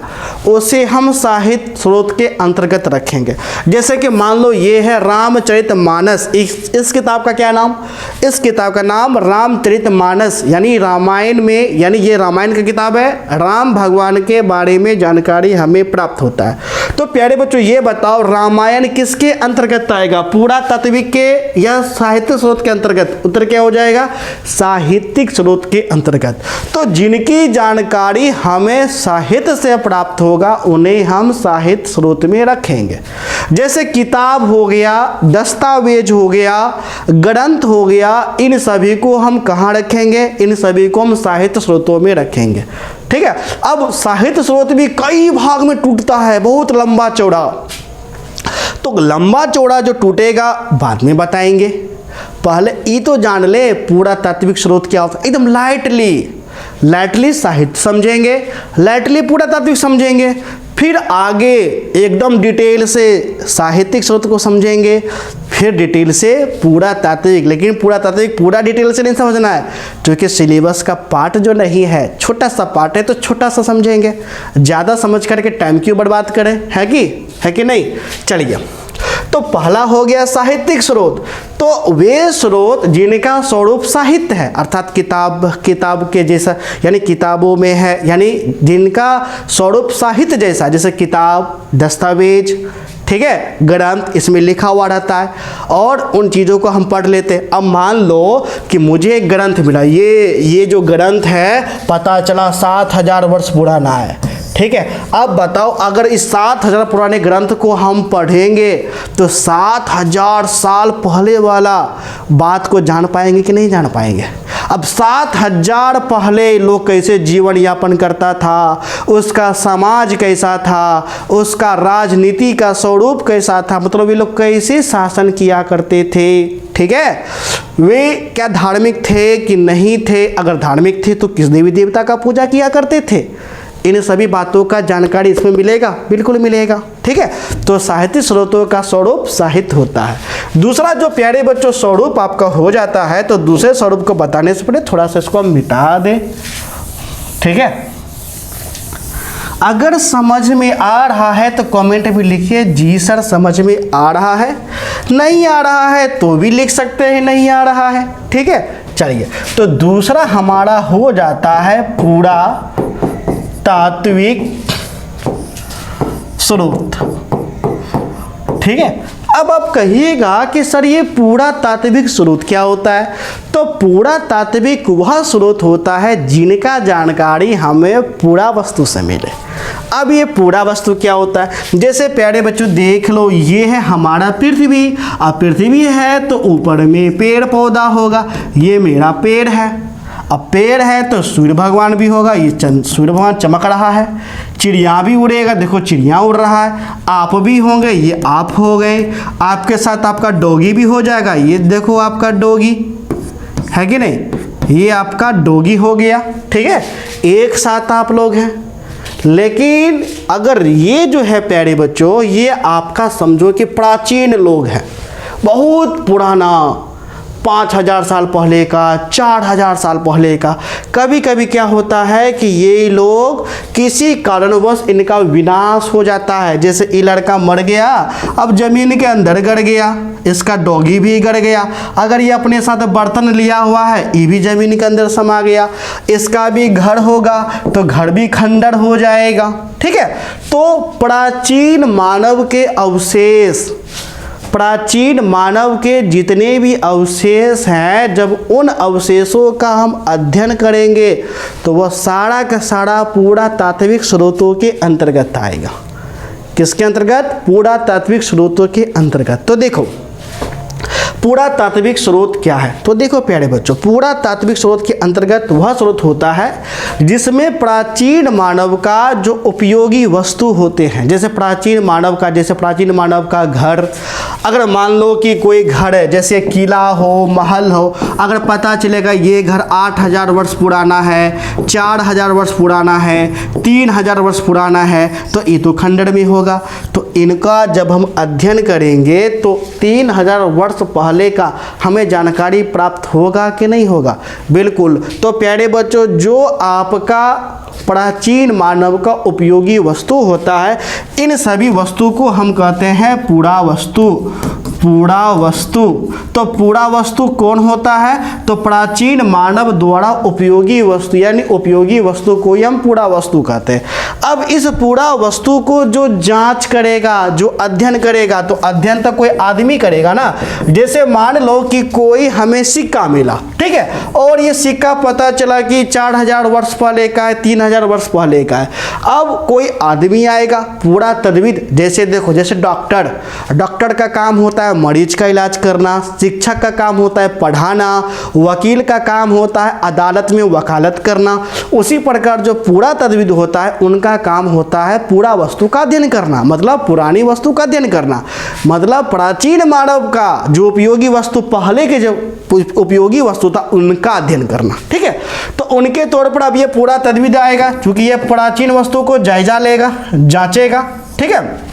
उसे हम साहित्य स्रोत के अंतर्गत रखेंगे। जैसे कि मान लो ये है रामचरितमानस, इस किताब का क्या नाम, इस किताब का नाम रामचरितमानस, यानी रामायण में, यानी ये रामायण की किताब है, राम भगवान के बारे में जानकारी हमें प्राप्त होता है। तो प्यारे बच्चों ये बताओ रामायण किसके अंतर्गत आएगा, पुरातात्विक के या साहित्य स्रोत के अंतर्गत? उत्तर क्या हो जाएगा, साहित्यिक स्रोत के अंतर्गत। तो जिनकी जानकारी हमें साहित्य से प्राप्त होगा उन्हें हम साहित्य स्रोत में रखेंगे। जैसे किताब हो गया, दस्तावेज हो गया, ग्रंथ हो गया, इन सभी को हम कहाँ रखेंगे, इन सभी को हम साहित्य स्रोतों में रखेंगे। ठीक है। अब साहित्य स्रोत भी कई भाग में टूटता है, बहुत लंबा चौड़ा। तो लंबा चौड़ा जो टूटेगा बाद में बताएंगे, पहले ये तो जान ले पूरा तात्विक स्रोत क्या होता है। एकदम लाइटली साहित्य समझेंगे, लाइटली पूरा तात्विक समझेंगे, फिर आगे एकदम डिटेल से साहित्यिक स्रोत को समझेंगे, फिर डिटेल से पूरा तात्विक। लेकिन पूरा तात्विक पूरा डिटेल से नहीं समझना है, क्योंकि सिलेबस का पार्ट जो नहीं है, छोटा सा पार्ट है, तो छोटा सा समझेंगे। ज़्यादा समझ करके टाइम क्यों बर्बाद करें, है कि नहीं। चलिए, तो पहला हो गया साहित्यिक स्रोत। तो वे स्रोत जिनका स्वरूप साहित्य है, अर्थात किताब के जैसा, यानी किताबों में है, यानी जिनका स्वरूप साहित्य जैसा, जैसे किताब, दस्तावेज, ठीक है, ग्रंथ, इसमें लिखा हुआ रहता है और उन चीज़ों को हम पढ़ लेते हैं। अब मान लो कि मुझे एक ग्रंथ मिला, ये जो ग्रंथ है पता चला 7000 वर्ष पुराना है, ठीक है। अब बताओ अगर इस 7000 पुराने ग्रंथ को हम पढ़ेंगे तो 7000 साल पहले वाला बात को जान पाएंगे कि नहीं जान पाएंगे। अब 7000 पहले लोग कैसे जीवन यापन करता था, उसका समाज कैसा था, उसका राजनीति का स्वरूप कैसा था, मतलब ये लोग कैसे शासन किया करते थे, ठीक है। वे क्या धार्मिक थे कि नहीं थे, अगर धार्मिक थे तो किस देवी देवता का पूजा किया करते थे, इन सभी बातों का जानकारी इसमें मिलेगा, बिल्कुल मिलेगा, ठीक है। तो साहित्य स्रोतों का स्वरूप साहित्य होता है। दूसरा जो प्यारे बच्चों स्वरूप आपका हो जाता है, तो दूसरे स्वरूप को बताने से पहले थोड़ा सा इसको हम मिटा दें, ठीक है। अगर समझ में आ रहा है तो कमेंट भी लिखिए जी सर समझ में आ रहा है, नहीं आ रहा है तो भी लिख सकते हैं नहीं आ रहा है, ठीक है। चलिए, तो दूसरा हमारा हो जाता है पूरा तात्विक स्रोत, ठीक है। अब आप कहिएगा कि सर ये पूरा तात्विक स्रोत क्या होता है, तो पूरा तात्विक वह स्रोत होता है जिनका जानकारी हमें पूरा वस्तु से मिले। अब ये पूरा वस्तु क्या होता है, जैसे प्यारे बच्चों देख लो, ये है हमारा पृथ्वी। अब पृथ्वी है तो ऊपर में पेड़ पौधा होगा, ये मेरा पेड़ है। अब पेड़ है तो सूर्य भगवान भी होगा, ये सूर्य भगवान चमक रहा है। चिड़िया भी उड़ेगा, देखो चिड़िया उड़ रहा है। आप भी होंगे, ये आप हो गए। आपके साथ आपका डॉगी भी हो जाएगा, ये देखो आपका डॉगी है कि नहीं, ये आपका डॉगी हो गया, ठीक है। एक साथ आप लोग हैं। लेकिन अगर ये जो है प्यारे बच्चों, ये आपका समझो कि प्राचीन लोग हैं, बहुत पुराना, 5000 साल पहले का, 4000 साल पहले का। कभी कभी क्या होता है कि ये लोग किसी कारणवश इनका विनाश हो जाता है। जैसे ये लड़का मर गया, अब ज़मीन के अंदर गड़ गया, इसका डॉगी भी गड़ गया। अगर ये अपने साथ बर्तन लिया हुआ है, ये भी ज़मीन के अंदर समा गया। इसका भी घर होगा तो घर भी खंडर हो जाएगा, ठीक है। तो प्राचीन मानव के अवशेष, प्राचीन मानव के जितने भी अवशेष हैं, जब उन अवशेषों का हम अध्ययन करेंगे तो वह सारा का सारा पूरा तात्विक स्रोतों के अंतर्गत आएगा। किसके अंतर्गत? पूरा तात्विक स्रोतों के अंतर्गत। तो देखो, पुरातात्विक स्रोत क्या है? तो देखो प्यारे बच्चों, पुरातात्विक स्रोत के अंतर्गत वह स्रोत होता है जिसमें प्राचीन मानव का जो उपयोगी वस्तु होते हैं, जैसे प्राचीन मानव का घर, अगर मान लो कि कोई घर है, जैसे किला हो, महल हो, अगर पता चलेगा ये घर 8000 वर्ष पुराना है, 4000 वर्ष पुराना है, 3000 वर्ष पुराना है, तो ये तो खंडर में होगा। तो इनका जब हम अध्ययन करेंगे तो 3000 वर्ष पहले का हमें जानकारी प्राप्त होगा कि नहीं होगा? बिल्कुल। तो प्यारे बच्चों, जो आपका प्राचीन मानव का उपयोगी वस्तु होता है, इन सभी वस्तु को हम कहते हैं पुरावस्तु। तो पुरावस्तु कौन होता है? तो प्राचीन मानव द्वारा उपयोगी वस्तु, यानी उपयोगी वस्तु को ही हम पुरावस्तु कहते हैं। अब इस पुरावस्तु को जो जांच करेगा, जो अध्ययन करेगा, तो अध्ययन तो कोई आदमी करेगा ना। जैसे मान लो कि कोई हमें सिक्का मिला, ठीक है, और ये सिक्का पता चला कि 4000 वर्ष पहले का है, 3000 वर्ष पहले का है। अब कोई आदमी आएगा, पूरा तदवीर, जैसे देखो, जैसे डॉक्टर का काम होता है मरीज का इलाज करना, शिक्षक का काम होता है पढ़ाना, वकील का काम होता है अदालत में वकालत करना, उसी प्रकार जो पूरा तदवीर होता है उनका काम होता है पूरा वस्तु का अध्ययन करना, मतलब पुरानी वस्तु का अध्ययन करना, मतलब प्राचीन मानव का जो उपयोगी वस्तु, पहले के जो उपयोगी वस्तु था उनका अध्ययन करना, ठीक है। तो उनके तौर पर अब ये पूरा तदवीर आएगा, क्योंकि ये प्राचीन वस्तु को जायजा लेगा, जांचेगा, ठीक है।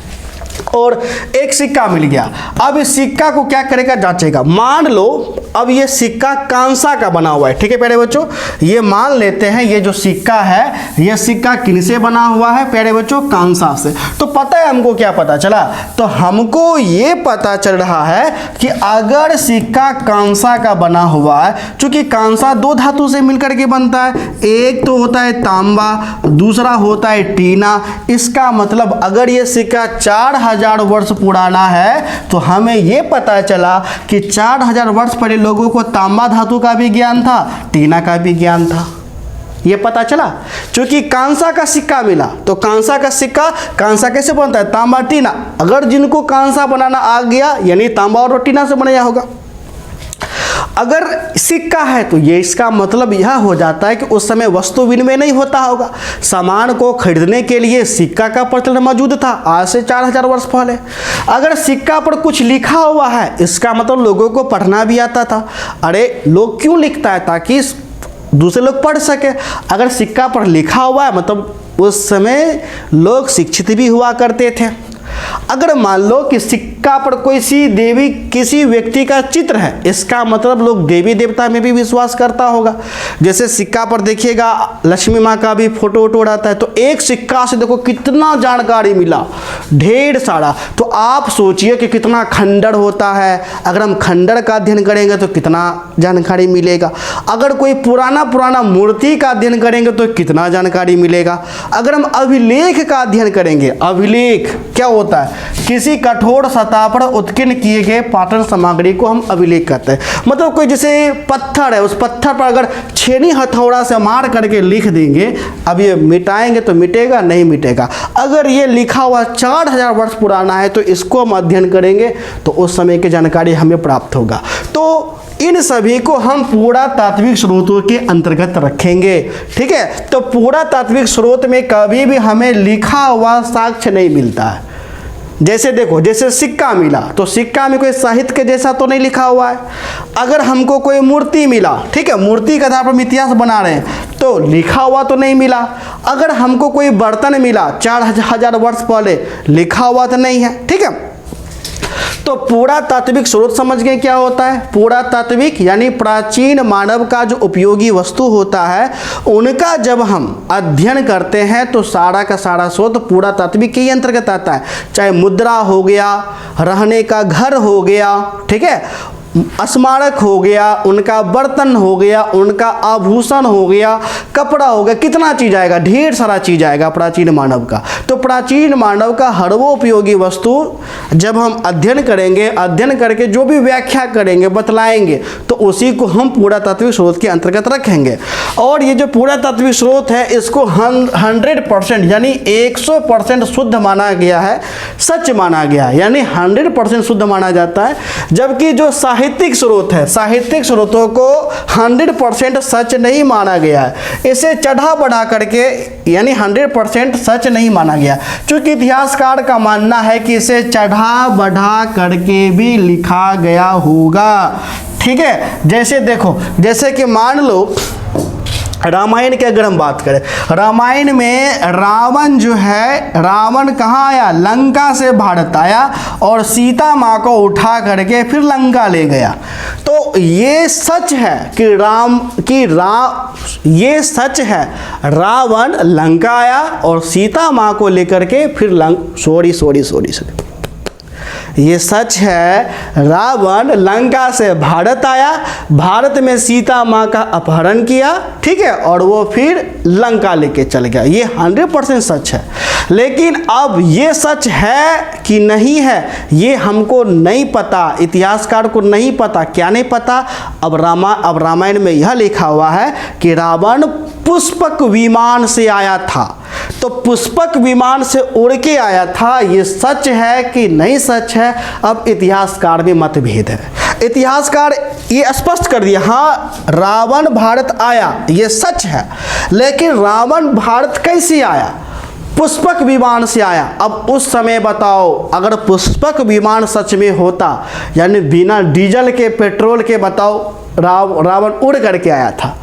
और एक सिक्का मिल गया, अब इस सिक्का को क्या करेगा? जांचेगा। मान लो अब ये सिक्का कांसा का बना हुआ है, ठीक है प्यारे बच्चों, ये मान लेते हैं ये जो सिक्का है, ये सिक्का किनसे बना हुआ है प्यारे बच्चों? कांसा से। तो पता है हमको क्या पता चला? तो हमको ये पता चल रहा है कि अगर सिक्का कांसा का बना हुआ है, चूंकि कांसा दो धातु से मिलकर के बनता है, एक तो होता है तांबा, दूसरा होता है टीना। इसका मतलब अगर ये सिक्का 4000 वर्ष पुराना है, तो हमें ये पता चला कि 4000 वर्ष पहले लोगों को तांबा धातु का भी ज्ञान था, टीना का भी ज्ञान था। ये पता चला, क्योंकि कांसा का सिक्का मिला। तो कांसा का सिक्का, कांसा कैसे बनता है? तांबा टीना। अगर जिनको कांसा बनाना आ गया, यानी तांबा और टीना से बनाया होगा। अगर सिक्का है तो ये इसका मतलब यह हो जाता है कि उस समय वस्तु विनिमय नहीं होता होगा, सामान को खरीदने के लिए सिक्का का प्रचलन मौजूद था आज से 4000 वर्ष पहले। अगर सिक्का पर कुछ लिखा हुआ है, इसका मतलब लोगों को पढ़ना भी आता था। अरे लोग क्यों लिखता है? ताकि दूसरे लोग पढ़ सके। अगर सिक्का पर लिखा हुआ है, मतलब उस समय लोग शिक्षित भी हुआ करते थे। अगर मान लो कि सिक्का पर कोई सी देवी, किसी व्यक्ति का चित्र है, इसका मतलब लोग देवी देवता में भी विश्वास करता होगा। जैसे सिक्का पर देखिएगा लक्ष्मी माँ का भी फोटो वोटो रहता है। तो एक सिक्का से देखो कितना जानकारी मिला, ढेर सारा। तो आप सोचिए कि कितना खंडर होता है। अगर हम खंडर का अध्ययन करेंगे तो कितना जानकारी मिलेगा। अगर कोई पुराना मूर्ति का अध्ययन करेंगे तो कितना जानकारी मिलेगा। अगर हम अभिलेख का अध्ययन करेंगे, अभिलेख क्या होता है? किसी कठोर सतह पर उत्कीर्ण किए गए पाटन सामग्री को हम अभिलेख कहते हैं। मतलब कोई जैसे पत्थर है, उस पत्थर पर अगर छेनी हथौड़ा से मार करके लिख देंगे, अब ये मिटाएंगे तो मिटेगा? नहीं मिटेगा। अगर ये लिखा हुआ 4000 वर्ष पुराना है तो इसको हम अध्ययन करेंगे तो उस समय की जानकारी हमें प्राप्त होगा। तो इन सभी को हम पुरातात्विक स्रोतों के अंतर्गत रखेंगे, ठीक है। तो पुरातात्विक स्रोत में कभी भी हमें लिखा हुआ साक्ष्य नहीं मिलता है। जैसे देखो, जैसे सिक्का मिला तो सिक्का में कोई साहित्य के जैसा तो नहीं लिखा हुआ है। अगर हमको कोई मूर्ति मिला, ठीक है, मूर्ति के आधार पर हम इतिहास बना रहे हैं, तो लिखा हुआ तो नहीं मिला। अगर हमको कोई बर्तन मिला 4000 वर्ष पहले, लिखा हुआ तो नहीं है, ठीक है। तो पुरातात्विक स्रोत समझ गए क्या होता है? पुरातात्विक यानी प्राचीन मानव का जो उपयोगी वस्तु होता है, उनका जब हम अध्ययन करते हैं तो सारा का सारा स्रोत पुरातात्विक के ही अंतर्गत आता है। चाहे मुद्रा हो गया, रहने का घर हो गया, ठीक है, स्मारक हो गया, उनका बर्तन हो गया, उनका आभूषण हो गया, कपड़ा हो गया, कितना चीज आएगा, ढेर सारा चीज आएगा प्राचीन मानव का। तो प्राचीन मानव का हर्वोपयोगी वस्तु जब हम अध्ययन करेंगे, अध्ययन करके जो भी व्याख्या करेंगे, बतलाएंगे, तो उसी को हम पुरातात्विक स्रोत के अंतर्गत रखेंगे। और ये जो पुरातात्विक स्रोत है इसको 100% यानी 100% शुद्ध माना गया है, सच माना गया है, यानी 100% शुद्ध माना जाता है। जबकि जो साहित्यिक स्रोत है, साहित्यिक स्रोतों को 100% सच नहीं माना गया है, इसे चढ़ा बढ़ा करके यानी 100% सच नहीं माना गया, क्योंकि इतिहासकार का मानना है कि इसे चढ़ा बढ़ा करके भी लिखा गया होगा। ठीक है, जैसे देखो, जैसे कि मान लो रामायण की अगर हम बात करें, रामायण में रावण जो है, रावण कहाँ आया? लंका से भारत आया और सीता माँ को उठा करके फिर लंका ले गया। तो ये सच है कि ये सच है, रावण लंका आया और सीता माँ को लेकर के फिर सॉरी ये सच है, रावण लंका से भारत आया, भारत में सीता माँ का अपहरण किया, ठीक है, और वो फिर लंका लेके चल गया। ये 100% सच है। लेकिन अब ये सच है कि नहीं है ये हमको नहीं पता, इतिहासकार को नहीं पता। क्या नहीं पता? अब रामायण में यह लिखा हुआ है कि रावण पुष्पक विमान से आया था। तो पुष्पक विमान से उड़ के आया था, ये सच है कि नहीं सच है? अब इतिहासकार में मतभेद है। इतिहासकार ये स्पष्ट कर दिया, हाँ रावण भारत आया, ये सच है, लेकिन रावण भारत कैसे आया? पुष्पक विमान से आया। अब उस समय बताओ, अगर पुष्पक विमान सच में होता, यानी बिना डीजल के, पेट्रोल के, बताओ रावण उड़ करके आया था,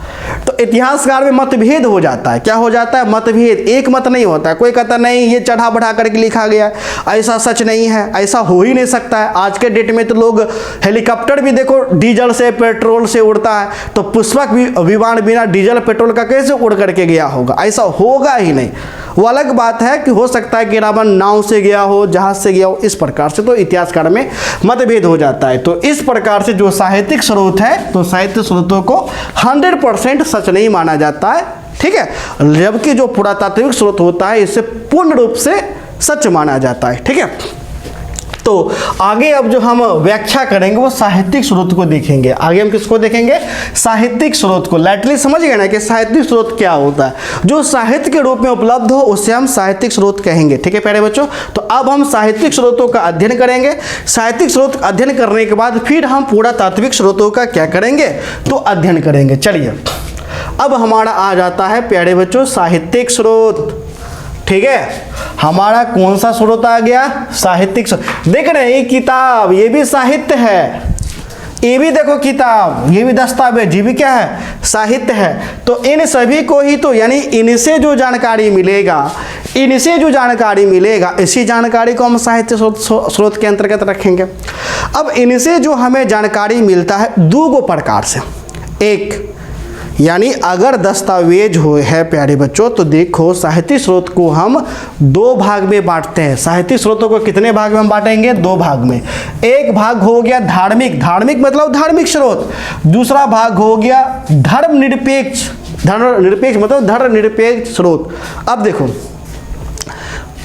तो इतिहासकार में मतभेद हो जाता है। क्या हो जाता है? मतभेद, एक मत नहीं होता है। कोई कहता नहीं ये चढ़ा बढ़ा करके लिखा गया है, ऐसा सच नहीं है, ऐसा हो ही नहीं सकता है। आज के डेट में तो लोग हेलीकॉप्टर भी देखो डीजल से, पेट्रोल से उड़ता है, तो पुष्पक विमान बिना डीजल पेट्रोल का कैसे उड़ करके गया होगा? ऐसा होगा ही नहीं। वो अलग बात है कि हो सकता है कि रावण नाव से गया हो, जहाज से गया हो, इस प्रकार से तो इतिहासकार में मतभेद हो जाता है। तो इस प्रकार से जो साहित्यिक स्रोत है, तो साहित्य स्रोतों को 100% सच नहीं माना जाता है, ठीक है, जबकि जो पुरातात्विक स्रोत होता है इसे पूर्ण रूप से सच माना जाता है। ठीक है, तो आगे अब जो हम व्याख्या करेंगे वो साहित्यिक स्रोत को देखेंगे। आगे हम किसको देखेंगे? साहित्यिक स्रोत को। लाइटली समझ गए ना कि साहित्यिक स्रोत क्या होता है? जो साहित्य के रूप में उपलब्ध हो उसे हम साहित्यिक स्रोत कहेंगे। ठीक है प्यारे बच्चों, तो अब हम साहित्यिक स्रोतों का अध्ययन करेंगे। साहित्यिक स्रोत अध्ययन करने के बाद फिर हम पुरातात्विक स्रोतों का क्या करेंगे? तो अध्ययन करेंगे। चलिए, अब हमारा आ जाता है प्यारे बच्चों साहित्यिक स्रोत। ठीक है, हमारा कौन सा स्रोत आ गया? साहित्यिक स्रोत। देख रहे हैं, किताब ये भी साहित्य है, ये भी देखो किताब, ये भी दस्तावेज, ये भी क्या है? साहित्य है। तो इन सभी को ही तो यानी इनसे जो जानकारी मिलेगा, इसी जानकारी को हम साहित्य स्रोत के अंतर्गत रखेंगे। अब इनसे जो हमें जानकारी मिलता है दो प्रकार से। एक यानी अगर दस्तावेज हो है प्यारे बच्चों, तो देखो साहित्यिक स्रोत को हम दो भाग में बांटते हैं। साहित्यिक स्रोतों को कितने भाग में हम बांटेंगे? दो भाग में। एक भाग हो गया धार्मिक, धार्मिक मतलब धार्मिक स्रोत। दूसरा भाग हो गया धर्मनिरपेक्ष मतलब धर्मनिरपेक्ष स्रोत। अब देखो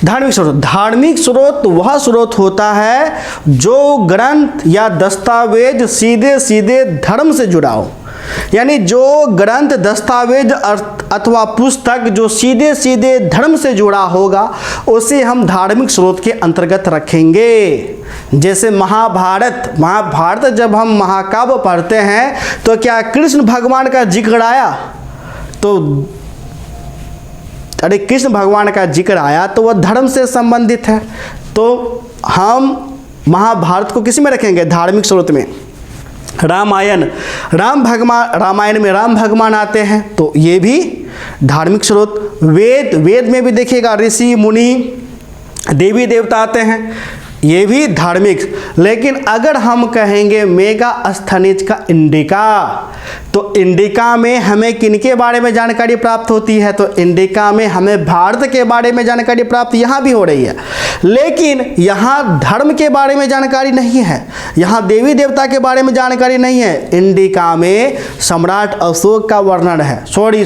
धार्मिक स्रोत वह स्रोत होता है जो ग्रंथ या दस्तावेज सीधे सीधे धर्म से जुड़ा हो। यानी जो ग्रंथ, दस्तावेज अथवा पुस्तक जो सीधे सीधे धर्म से जुड़ा होगा उसे हम धार्मिक स्रोत के अंतर्गत रखेंगे। जैसे महाभारत जब हम महाकाव्य पढ़ते हैं तो क्या कृष्ण भगवान का जिक्र आया? तो अरे कृष्ण भगवान का जिक्र आया तो वह धर्म से संबंधित है, तो हम महाभारत को किस में रखेंगे? धार्मिक स्रोत में। रामायण रामायण में राम भगवान आते हैं तो ये भी धार्मिक स्रोत। वेद में भी देखिएगा ऋषि मुनि देवी देवता आते हैं, ये भी धार्मिक। लेकिन अगर हम कहेंगे मेगास्थनीज का इंडिका, तो इंडिका में हमें किनके बारे में जानकारी प्राप्त होती है? तो इंडिका में हमें भारत के बारे में जानकारी प्राप्त यहाँ भी हो रही है, लेकिन यहाँ धर्म के बारे में जानकारी नहीं है, यहाँ देवी देवता के बारे में जानकारी नहीं है। इंडिका में सम्राट अशोक का वर्णन है, सॉरी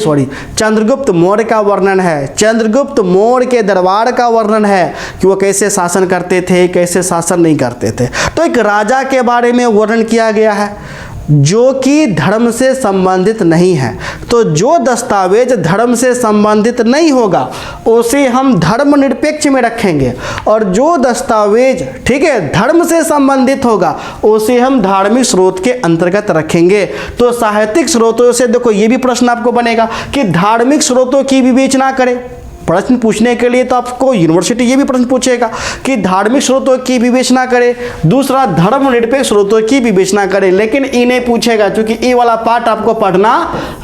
चंद्रगुप्त मौर्य का वर्णन है, चंद्रगुप्त मौर्य के दरबार का वर्णन है कि वो कैसे शासन करते थे, कैसे शासन नहीं करते थे। तो एक राजा के बारे में वर्णन किया गया है जो कि धर्म से संबंधित नहीं है। तो जो दस्तावेज धर्म से संबंधित नहीं होगा उसे हम धर्मनिरपेक्ष में रखेंगे, और जो दस्तावेज ठीक है धर्म से संबंधित होगा उसे हम धार्मिक स्रोत के अंतर्गत रखेंगे। तो साहित्यिक स्रोतों से देखो ये भी प्रश्न आपको बनेगा कि धार्मिक स्रोतों की विवेचना करें। प्रश्न पूछने के लिए तो आपको यूनिवर्सिटी ये भी प्रश्न पूछेगा कि धार्मिक स्रोतों की विवेचना करें, दूसरा धर्मनिरपेक्ष स्रोतों की विवेचना करें, लेकिन इन्हें पूछेगा क्योंकि ये वाला पार्ट आपको पढ़ना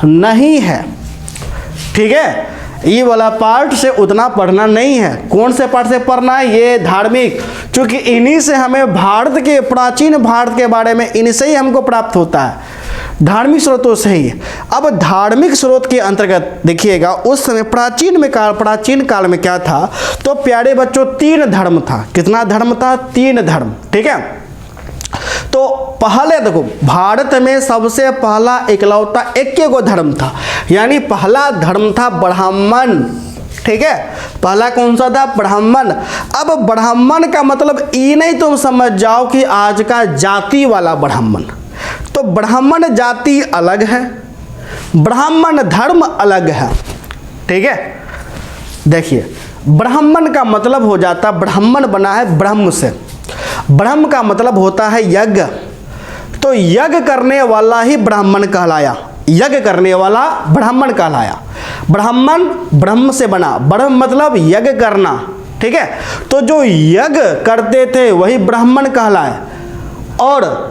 नहीं है। ठीक है, ये वाला पार्ट से उतना पढ़ना नहीं है। कौन से पार्ट से पढ़ना है? ये धार्मिक, क्योंकि इन्हीं से हमें भारत के प्राचीन भारत के बारे में इनसे ही हमको प्राप्त होता है, धार्मिक स्रोतों से ही। अब धार्मिक स्रोत के अंतर्गत देखिएगा उस समय प्राचीन काल में क्या था? तो प्यारे बच्चों 3 धर्म था। कितना धर्म था? 3 धर्म। ठीक है, तो पहले देखो भारत में सबसे पहला इकलौता एक गो धर्म था, यानी पहला धर्म था ब्राह्मण। ठीक है, पहला कौन सा था? ब्राह्मण। अब ब्राह्मण का मतलब ये नहीं तुम समझ जाओ कि आज का जाति वाला ब्राह्मण। तो ब्राह्मण जाति अलग है, ब्राह्मण धर्म अलग है। ठीक है, देखिए ब्राह्मण का मतलब हो जाता, ब्राह्मण बना है ब्रह्म से, ब्रह्म का मतलब होता है यज्ञ। तो यज्ञ करने वाला ही ब्राह्मण कहलाया, यज्ञ करने वाला ब्राह्मण कहलाया। ब्राह्मण ब्रह्म से बना, ब्रह्म मतलब यज्ञ करना। ठीक है, तो जो यज्ञ करते थे वही ब्राह्मण कहलाए। और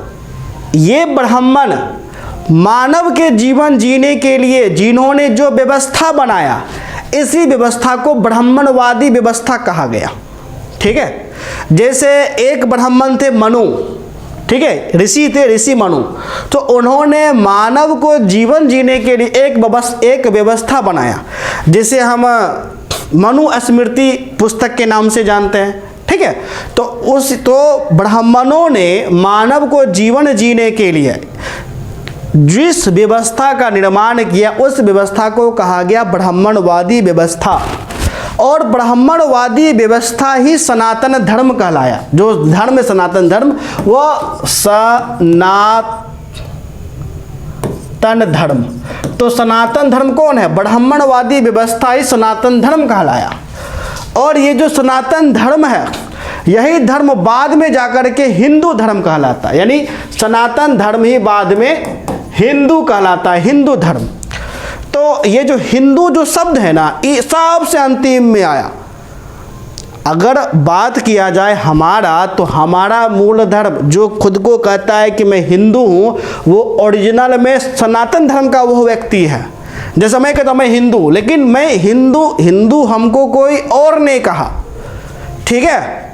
ये ब्राह्मण मानव के जीवन जीने के लिए जिन्होंने जो व्यवस्था बनाया, इसी व्यवस्था को ब्राह्मणवादी व्यवस्था कहा गया। ठीक है, जैसे एक ब्राह्मण थे मनु, ठीक है, ऋषि थे, ऋषि मनु। तो उन्होंने मानव को जीवन जीने के लिए एक व्यवस्था बनाया, जिसे हम मनु स्मृति पुस्तक के नाम से जानते हैं। ठीक है, तो ब्राह्मणों ने मानव को जीवन जीने के लिए जिस व्यवस्था का निर्माण किया उस व्यवस्था को कहा गया ब्राह्मणवादी व्यवस्था। और ब्राह्मणवादी व्यवस्था ही सनातन धर्म कहलाया। जो धर्म है सनातन धर्म, वो सनातन धर्म। तो सनातन धर्म कौन है? ब्राह्मणवादी व्यवस्था ही सनातन धर्म कहलाया। और ये जो सनातन धर्म है यही धर्म बाद में जाकर के हिंदू धर्म कहलाता है, यानी सनातन धर्म ही बाद में हिंदू कहलाता है, हिंदू धर्म। तो ये जो हिंदू जो शब्द है ना, ये सबसे अंतिम में आया। अगर बात किया जाए हमारा, तो हमारा मूल धर्म जो खुद को कहता है कि मैं हिंदू हूँ, वो ओरिजिनल में सनातन धर्म का वो व्यक्ति है। जैसे मैं कहता हूँ मैं हिंदू, लेकिन मैं हिंदू हमको कोई और ने कहा। ठीक है,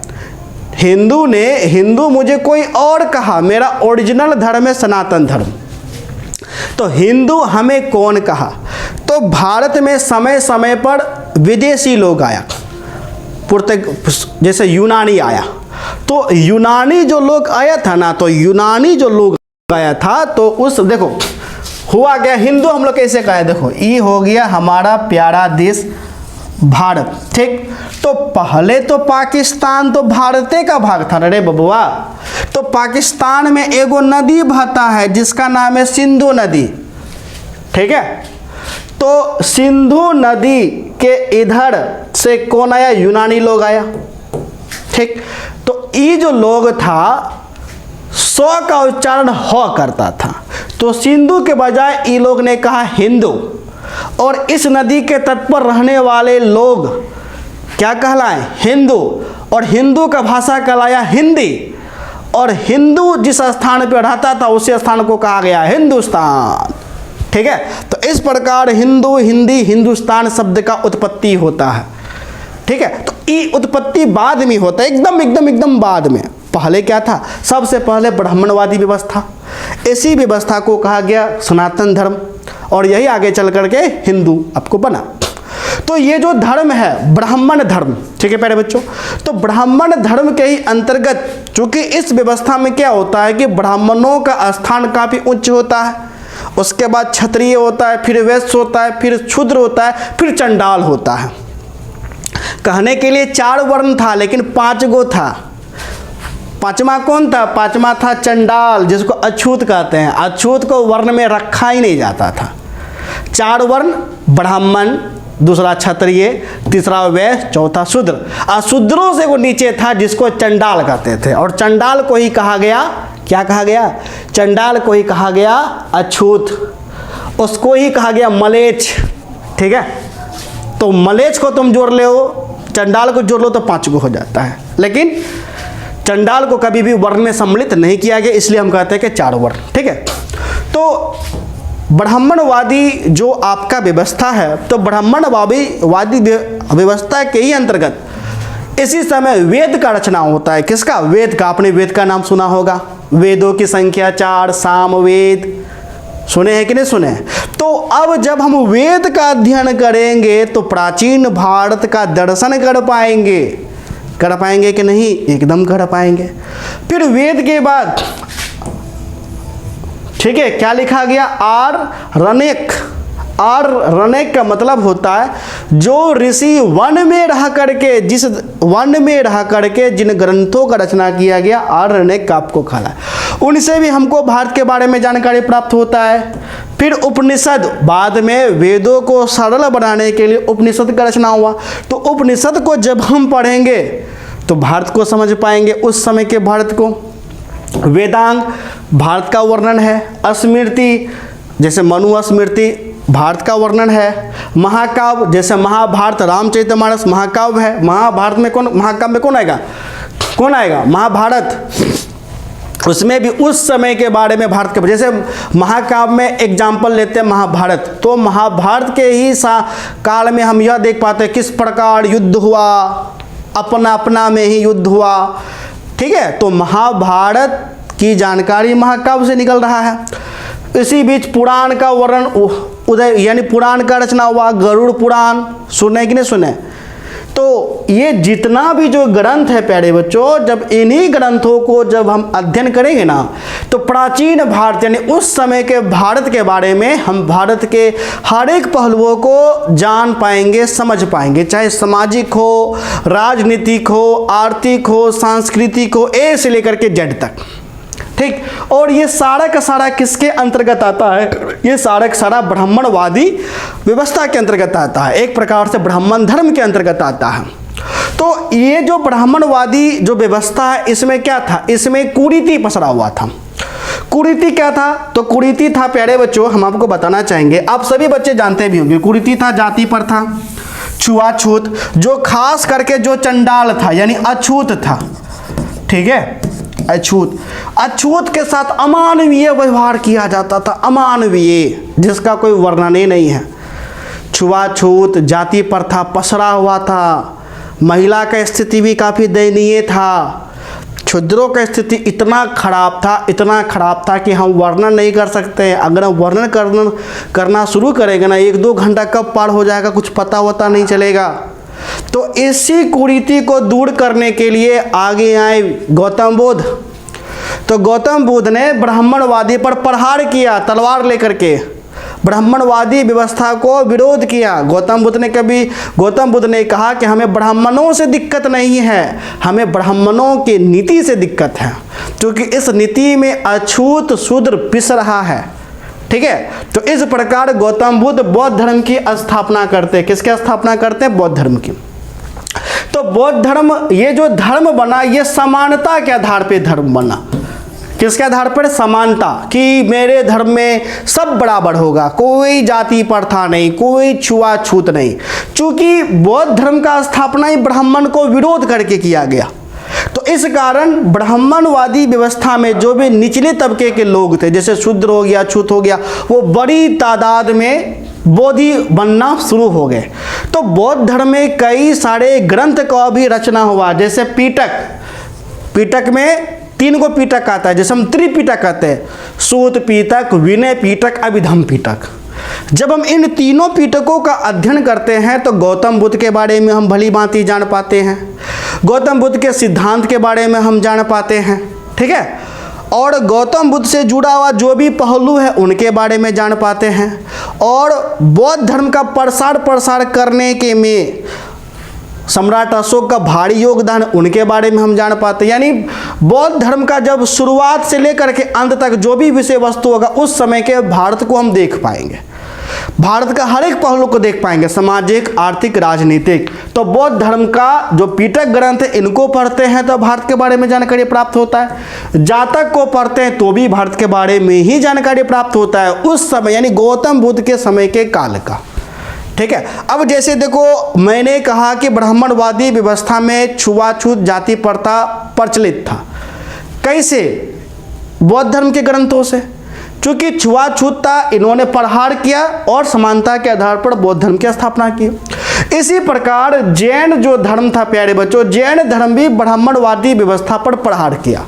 हिंदू मुझे कोई और कहा, मेरा ओरिजिनल धर्म है सनातन धर्म। तो हिंदू हमें कौन कहा? तो भारत में समय समय पर विदेशी लोग आया, जैसे यूनानी आया। तो यूनानी जो लोग आया था ना, तो यूनानी जो लोग आया था, तो उस देखो हुआ क्या, हिंदू हम लोग कैसे कहे? देखो ये हो गया हमारा प्यारा देश भारत। ठीक, तो पहले तो पाकिस्तान तो भारत का भाग था रे बबुआ। तो पाकिस्तान में एगो नदी बहता है जिसका नाम है सिंधु नदी। ठीक है, तो सिंधु नदी के इधर से कौन आया? यूनानी लोग आया। ठीक, तो ये जो लोग था सौ का उच्चारण ह करता था, तो सिंधु के बजाय ये लोग ने कहा हिंदू। और इस नदी के तट पर रहने वाले लोग क्या कहलाए? हिंदू। और हिंदू का भाषा कहलाया हिंदी। और हिंदू जिस स्थान पर रहता था उसी स्थान को कहा गया हिंदुस्तान। ठीक है, तो इस प्रकार हिंदू, हिंदी, हिंदुस्तान शब्द का उत्पत्ति होता है। ठीक है, तो ये उत्पत्ति बाद में होता है, एकदम बाद में। पहले क्या था? सबसे पहले ब्राह्मणवादी व्यवस्था। इसी व्यवस्था को कहा गया सनातन धर्म, और यही आगे चल करके हिंदू आपको बना। तो ये जो धर्म है ब्राह्मण धर्म, ठीक है प्यारे बच्चों, तो ब्राह्मण धर्म के ही अंतर्गत, चूंकि इस व्यवस्था में क्या होता है कि ब्राह्मणों का स्थान काफी उच्च होता है, उसके बाद क्षत्रिय होता है, फिर वैश्य होता है, फिर शूद्र होता है, फिर चंडाल होता है। कहने के लिए 4 वर्ण था, लेकिन 5 गो था। 5वां कौन था? 5वां था चंडाल, जिसको अछूत कहते हैं। अछूत को वर्ण में रखा ही नहीं जाता था। 4 वर्ण, ब्राह्मण, दूसरा क्षत्रिय, तीसरा वैश्य, चौथा शूद्र। अशूद्रों से वो नीचे था जिसको चंडाल कहते थे, और चंडाल को ही कहा गया, क्या कहा गया? चंडाल को ही कहा गया अछूत, उसको ही कहा गया मलेच्छ। ठीक है, तो मलेच्छ को तुम जोड़ ले हो, चंडाल को जोड़ लो तो 5 गो हो जाता है, लेकिन चंडाल को कभी भी वर्ण में सम्मिलित नहीं किया गया, इसलिए हम कहते हैं कि 4 वर्ण। ठीक है, तो ब्राह्मणवादी जो आपका व्यवस्था है, तो ब्राह्मणवादी व्यवस्था के ही अंतर्गत इसी समय वेद का रचना होता है। किसका? वेद का। आपने वेद का नाम सुना होगा, वेदों की संख्या 4, साम वेद, सुने हैं कि नहीं सुने? तो अब जब हम वेद का अध्ययन करेंगे तो प्राचीन भारत का दर्शन कर पाएंगे कि नहीं? एकदम कर पाएंगे। फिर वेद के बाद, ठीक है, क्या लिखा गया? आरण्यक। आरण्यक का मतलब होता है जो ऋषि वन में रह करके, जिस वन में रह करके जिन ग्रंथों का रचना किया गया, आरण्यक आपको कहला है। उनसे भी हमको भारत के बारे में जानकारी प्राप्त होता है। फिर उपनिषद, बाद में वेदों को सरल बनाने के लिए उपनिषद का रचना हुआ। तो उपनिषद को जब हम पढ़ेंगे तो भारत को समझ पाएंगे, उस समय के भारत को। वेदांग भारत का वर्णन है। स्मृति जैसे मनु स्मृति भारत का वर्णन है। महाकाव्य जैसे महाभारत, रामचरितमानस महाकाव्य है। महाभारत में कौन, महाकाव्य में कौन आएगा? महाभारत। उसमें भी उस समय के बारे में भारत के, जैसे महाकाव्य में एग्जाम्पल लेते हैं महाभारत, तो महाभारत के ही काल में हम यह देख पाते हैं किस प्रकार युद्ध हुआ, अपना में ही युद्ध हुआ। ठीक है, तो महाभारत की जानकारी महाकाव्य से निकल रहा है। इसी बीच पुराण का वर्णन उदय, यानी पुराण का रचना हुआ, गरुड़ पुराण, सुने कि नहीं सुने? तो ये जितना भी जो ग्रंथ है प्यारे बच्चों, जब इन्हीं ग्रंथों को जब हम अध्ययन करेंगे ना, तो प्राचीन भारत यानी उस समय के भारत के बारे में हम भारत के हर एक पहलुओं को जान पाएंगे, समझ पाएंगे, चाहे सामाजिक हो, राजनीतिक हो, आर्थिक हो, सांस्कृतिक हो, ए से लेकर के जेड तक। ठीक, और ये सारा का सारा किसके अंतर्गत आता है? ये सारा का सारा ब्राह्मणवादी व्यवस्था के अंतर्गत आता है, एक प्रकार से ब्राह्मण धर्म के अंतर्गत आता है। तो ये जो ब्राह्मणवादी जो व्यवस्था है, इसमें क्या था? इसमें कुरीति पसरा हुआ था। कुरीति क्या था? तो कुरीति था प्यारे बच्चों, हम आपको बताना चाहेंगे, आप सभी बच्चे जानते भी होंगे। कुरीति था जाति पर था, छुआछूत, जो खास करके जो चंडाल था यानी अछूत था। ठीक है, अछूत के साथ अमानवीय व्यवहार किया जाता था, अमानवीय, जिसका कोई वर्णन ही नहीं है। छुआछूत जाति प्रथा पसरा हुआ था। महिला का स्थिति भी काफ़ी दयनीय था। क्षुद्रों का स्थिति इतना खराब था कि हम वर्णन नहीं कर सकते। अगर हम वर्णन करना शुरू करेंगे ना, 1-2 घंटा कब पार हो जाएगा कुछ पता नहीं चलेगा। तो इसी कुरीति को दूर करने के लिए आगे आए गौतम बुद्ध। तो गौतम बुद्ध ने ब्राह्मणवादी पर प्रहार किया, तलवार लेकर के ब्राह्मणवादी व्यवस्था को विरोध किया। गौतम बुद्ध ने कहा कि हमें ब्राह्मणों से दिक्कत नहीं है, हमें ब्राह्मणों की नीति से दिक्कत है, क्योंकि इस नीति में अछूत शूद्र पिस रहा है। ठीक है, तो इस प्रकार गौतम बुद्ध बौद्ध धर्म की स्थापना करते हैं। किसकी स्थापना करते हैं? बौद्ध धर्म की। तो बौद्ध धर्म, ये जो धर्म बना, ये समानता के आधार पे धर्म बना। किसके आधार पर? समानता, कि मेरे धर्म में सब बराबर होगा, कोई जाति प्रथा नहीं, कोई छुआछूत नहीं। चूंकि बौद्ध धर्म का स्थापना ही ब्राह्मण को विरोध करके किया गया, तो इस कारण ब्राह्मणवादी व्यवस्था में जो भी निचले तबके के लोग थे, जैसे शूद्र हो गया, छूत हो गया, वो बड़ी तादाद में बोधि बनना शुरू हो गए। तो बौद्ध धर्म में कई सारे ग्रंथ का भी रचना हुआ, जैसे पीटक में 3 गो पीटक आता है, जैसे हम त्रिपीटक कहते हैं, सूत पीटक, विनय पीटक, अभिधम पीटक। जब हम इन तीनों पीटकों का अध्ययन करते हैं तो गौतम बुद्ध के बारे में हम भली भांति जान पाते हैं, गौतम बुद्ध के सिद्धांत के बारे में हम जान पाते हैं, ठीक है, और गौतम बुद्ध से जुड़ा हुआ जो भी पहलू है उनके बारे में जान पाते हैं, और बौद्ध धर्म का प्रसार करने के में सम्राट अशोक का भारी योगदान, उनके बारे में हम जान पाते हैं। यानी बौद्ध धर्म का जब शुरुआत से लेकर के अंत तक जो भी विषय वस्तु होगा उस समय के भारत को हम देख पाएंगे, भारत का हर एक पहलू को देख पाएंगे, सामाजिक, आर्थिक, राजनीतिक। तो बौद्ध धर्म का जो पीटक ग्रंथ है इनको पढ़ते हैं तो भारत के बारे में जानकारी प्राप्त होता है, जातक को पढ़ते हैं तो भी भारत के बारे में ही जानकारी प्राप्त होता है उस समय, यानी गौतम बुद्ध के समय के काल का, ठीक है। अब जैसे देखो मैंने कहा कि ब्राह्मणवादी व्यवस्था में छुआछूत जाति प्रथा प्रचलित था, कैसे? बौद्ध धर्म के ग्रंथों से, क्योंकि छुआछूतता इन्होंने प्रहार किया और समानता के आधार पर बौद्ध धर्म की स्थापना की। इसी प्रकार जैन जो धर्म था प्यारे बच्चों, जैन धर्म भी ब्राह्मणवादी व्यवस्था पर प्रहार किया।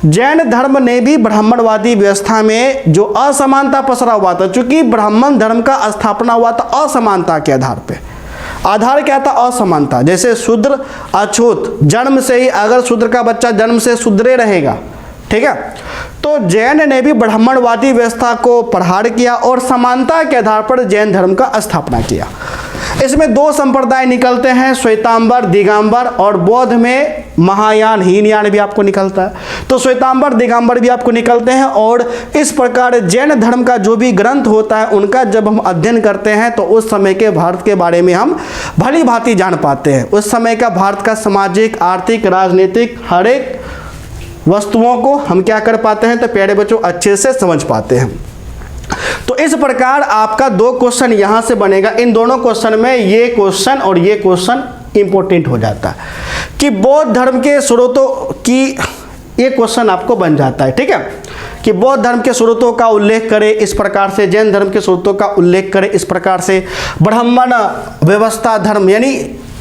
जैन धर्म ने भी ब्राह्मणवादी व्यवस्था में जो असमानता पसरा हुआ था, क्योंकि ब्राह्मण धर्म का स्थापना हुआ था असमानता के आधार पे। आधार क्या था? असमानता। जैसे शूद्र अछूत, जन्म से ही अगर शूद्र का बच्चा जन्म से शूद्रे रहेगा, ठीक है, तो जैन ने भी ब्राह्मणवादी व्यवस्था को प्रहार किया और समानता के आधार पर जैन धर्म का स्थापना किया। इसमें 2 संप्रदाय निकलते हैं, श्वेतांबर, दिगंबर, और बौद्ध में महायान, हीनयान भी आपको निकलता है। तो श्वेतांबर, दिगंबर भी आपको निकलते हैं। और इस प्रकार जैन धर्म का जो भी ग्रंथ होता है उनका जब हम अध्ययन करते हैं तो उस समय के भारत के बारे में हम भली भांति जान पाते हैं। उस समय का भारत का सामाजिक, आर्थिक, राजनीतिक हर एक वस्तुओं को हम क्या कर पाते हैं तो प्यारे बच्चों अच्छे से समझ पाते हैं। तो इस प्रकार आपका 2 क्वेश्चन यहां से बनेगा। इन दोनों क्वेश्चन में ये क्वेश्चन और ये क्वेश्चन इंपॉर्टेंट हो जाता है कि बौद्ध धर्म के स्रोतों की, ये क्वेश्चन आपको बन जाता है, ठीक है, कि बौद्ध धर्म के स्रोतों का उल्लेख करें इस प्रकार से, जैन धर्म के स्रोतों का उल्लेख करें इस प्रकार से, ब्राह्मण व्यवस्था धर्म, यानी